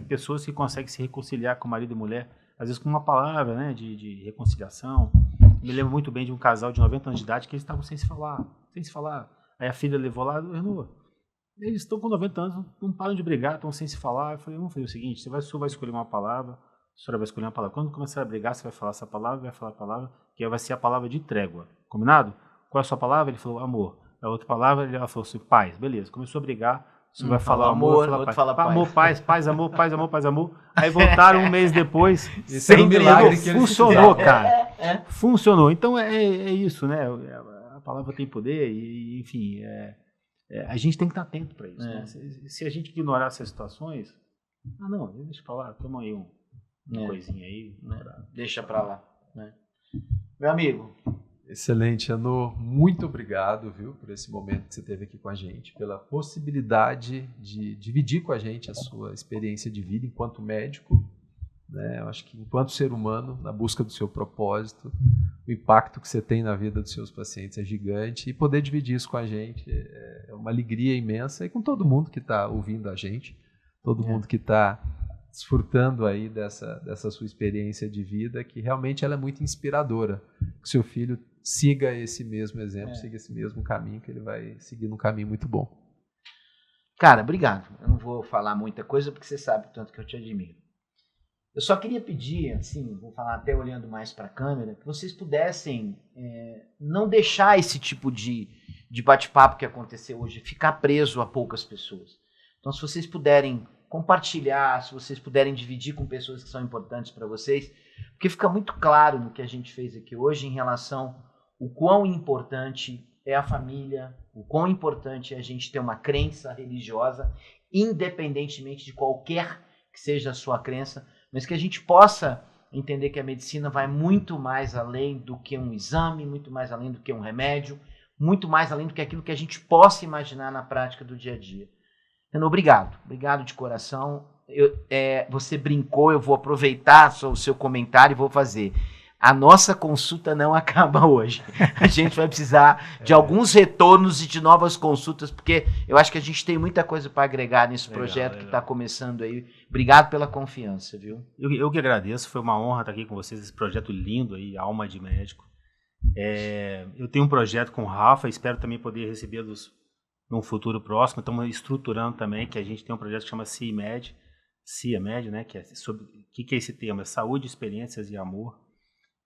S2: pessoas que conseguem se reconciliar com marido e mulher, às vezes com uma palavra, né, de reconciliação. Me lembro muito bem de um casal de 90 anos de idade que eles estavam sem se falar. Aí a filha levou lá, Renault, eles estão com 90 anos, não param de brigar, estão sem se falar. Eu falei, vamos fazer o seguinte, você vai escolher uma palavra, a senhora vai escolher uma palavra. Quando começar a brigar, você vai falar essa palavra, vai falar a palavra, que vai ser a palavra de trégua. Combinado? Qual é a sua palavra? Ele falou, amor. A outra palavra, ela falou assim, paz. Beleza. Começou a brigar, Você vai falar
S1: amor,
S2: amor,
S1: outro fala paz.
S2: Amor, paz, amor, paz, amor, paz, amor. Aí voltaram um mês depois.
S3: Esse era um milagre que eles
S2: funcionou,
S3: fizeram.
S2: cara. Funcionou. Então é isso, né? A palavra tem poder e enfim, a gente tem que estar atento para isso. Né? Se a gente ignorar essas situações, não, deixa pra lá, toma aí uma coisinha aí.
S1: Deixa pra lá. Né? Meu amigo.
S3: Excelente, Anô. Muito obrigado, viu, por esse momento que você teve aqui com a gente, pela possibilidade de dividir com a gente a sua experiência de vida enquanto médico, né? Eu acho que enquanto ser humano, na busca do seu propósito, o impacto que você tem na vida dos seus pacientes é gigante, e poder dividir isso com a gente é uma alegria imensa, e com todo mundo que está ouvindo a gente, todo mundo que está desfrutando aí dessa sua experiência de vida, que realmente ela é muito inspiradora. Que seu filho siga esse mesmo exemplo, siga esse mesmo caminho, que ele vai seguir num caminho muito bom.
S1: Cara, obrigado. Eu não vou falar muita coisa, porque você sabe o tanto que eu te admiro. Eu só queria pedir, assim, vou falar até olhando mais para a câmera, que vocês pudessem não deixar esse tipo de bate-papo que aconteceu hoje ficar preso a poucas pessoas. Então, se vocês puderem compartilhar, se vocês puderem dividir com pessoas que são importantes para vocês, porque fica muito claro no que a gente fez aqui hoje em relação o quão importante é a família, o quão importante é a gente ter uma crença religiosa, independentemente de qualquer que seja a sua crença, mas que a gente possa entender que a medicina vai muito mais além do que um exame, muito mais além do que um remédio, muito mais além do que aquilo que a gente possa imaginar na prática do dia a dia. Renan, obrigado de coração. Você brincou, eu vou aproveitar o seu comentário e vou fazer. A nossa consulta não acaba hoje. A gente vai precisar de alguns retornos e de novas consultas, porque eu acho que a gente tem muita coisa para agregar nesse projeto que está começando aí. Obrigado pela confiança, viu?
S2: Eu que agradeço, foi uma honra estar aqui com vocês, esse projeto lindo aí, Alma de Médico. Eu tenho um projeto com o Rafa, espero também poder recebê-los num futuro próximo. Estamos estruturando também, que a gente tem um projeto que chama CIEMED, né, que é sobre o que é esse tema? Saúde, experiências e amor.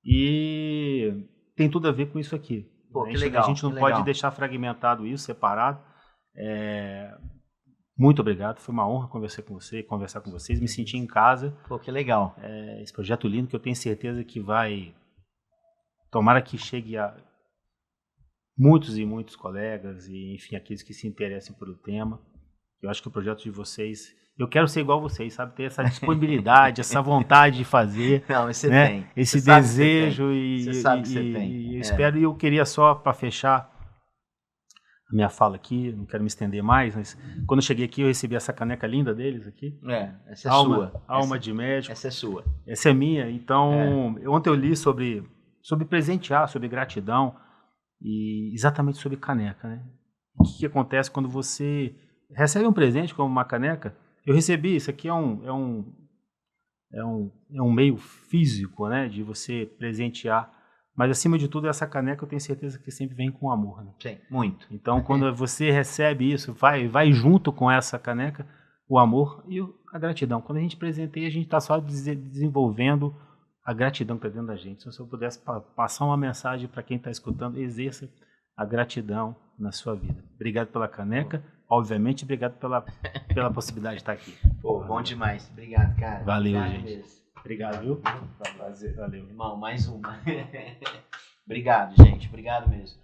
S2: E tem tudo a ver com isso aqui.
S1: Pô, que legal,
S2: a gente não pode deixar fragmentado isso, separado. Muito obrigado, foi uma honra conversar com vocês, me senti em casa.
S1: Pô, que legal.
S2: Esse projeto lindo que eu tenho certeza que vai, tomara que chegue a muitos e muitos colegas e, enfim, aqueles que se interessem pelo tema. Eu acho que o projeto de vocês, eu quero ser igual a vocês, sabe? Ter essa disponibilidade, essa vontade de fazer.
S1: Não, mas você tem.
S2: Esse desejo
S1: você sabe que você tem.
S2: E eu espero, e eu queria só, para fechar a minha fala aqui, não quero me estender mais, mas quando eu cheguei aqui eu recebi essa caneca linda deles aqui.
S1: Essa é sua.
S2: Alma de Médico.
S1: Essa é sua.
S2: Essa é minha. Então, ontem eu li sobre presentear, sobre gratidão e exatamente sobre caneca, né? O que acontece quando você recebe um presente como uma caneca? Eu recebi, isso aqui é um meio físico, né, de você presentear, mas acima de tudo essa caneca eu tenho certeza que sempre vem com amor, né?
S1: Sim, muito.
S2: Então quando você recebe isso, vai junto com essa caneca o amor e a gratidão. Quando a gente presenteia, a gente está só desenvolvendo a gratidão que está dentro da gente. Então, se eu pudesse passar uma mensagem para quem está escutando, exerça a gratidão na sua vida. Obrigado pela caneca. Obviamente, obrigado pela possibilidade de estar aqui.
S1: Pô, bom demais. Obrigado, cara.
S2: Valeu,
S1: obrigado
S2: gente.
S1: Mesmo.
S2: Obrigado, viu?
S1: Prazer. Valeu. Irmão, mais uma. Obrigado, gente. Obrigado mesmo.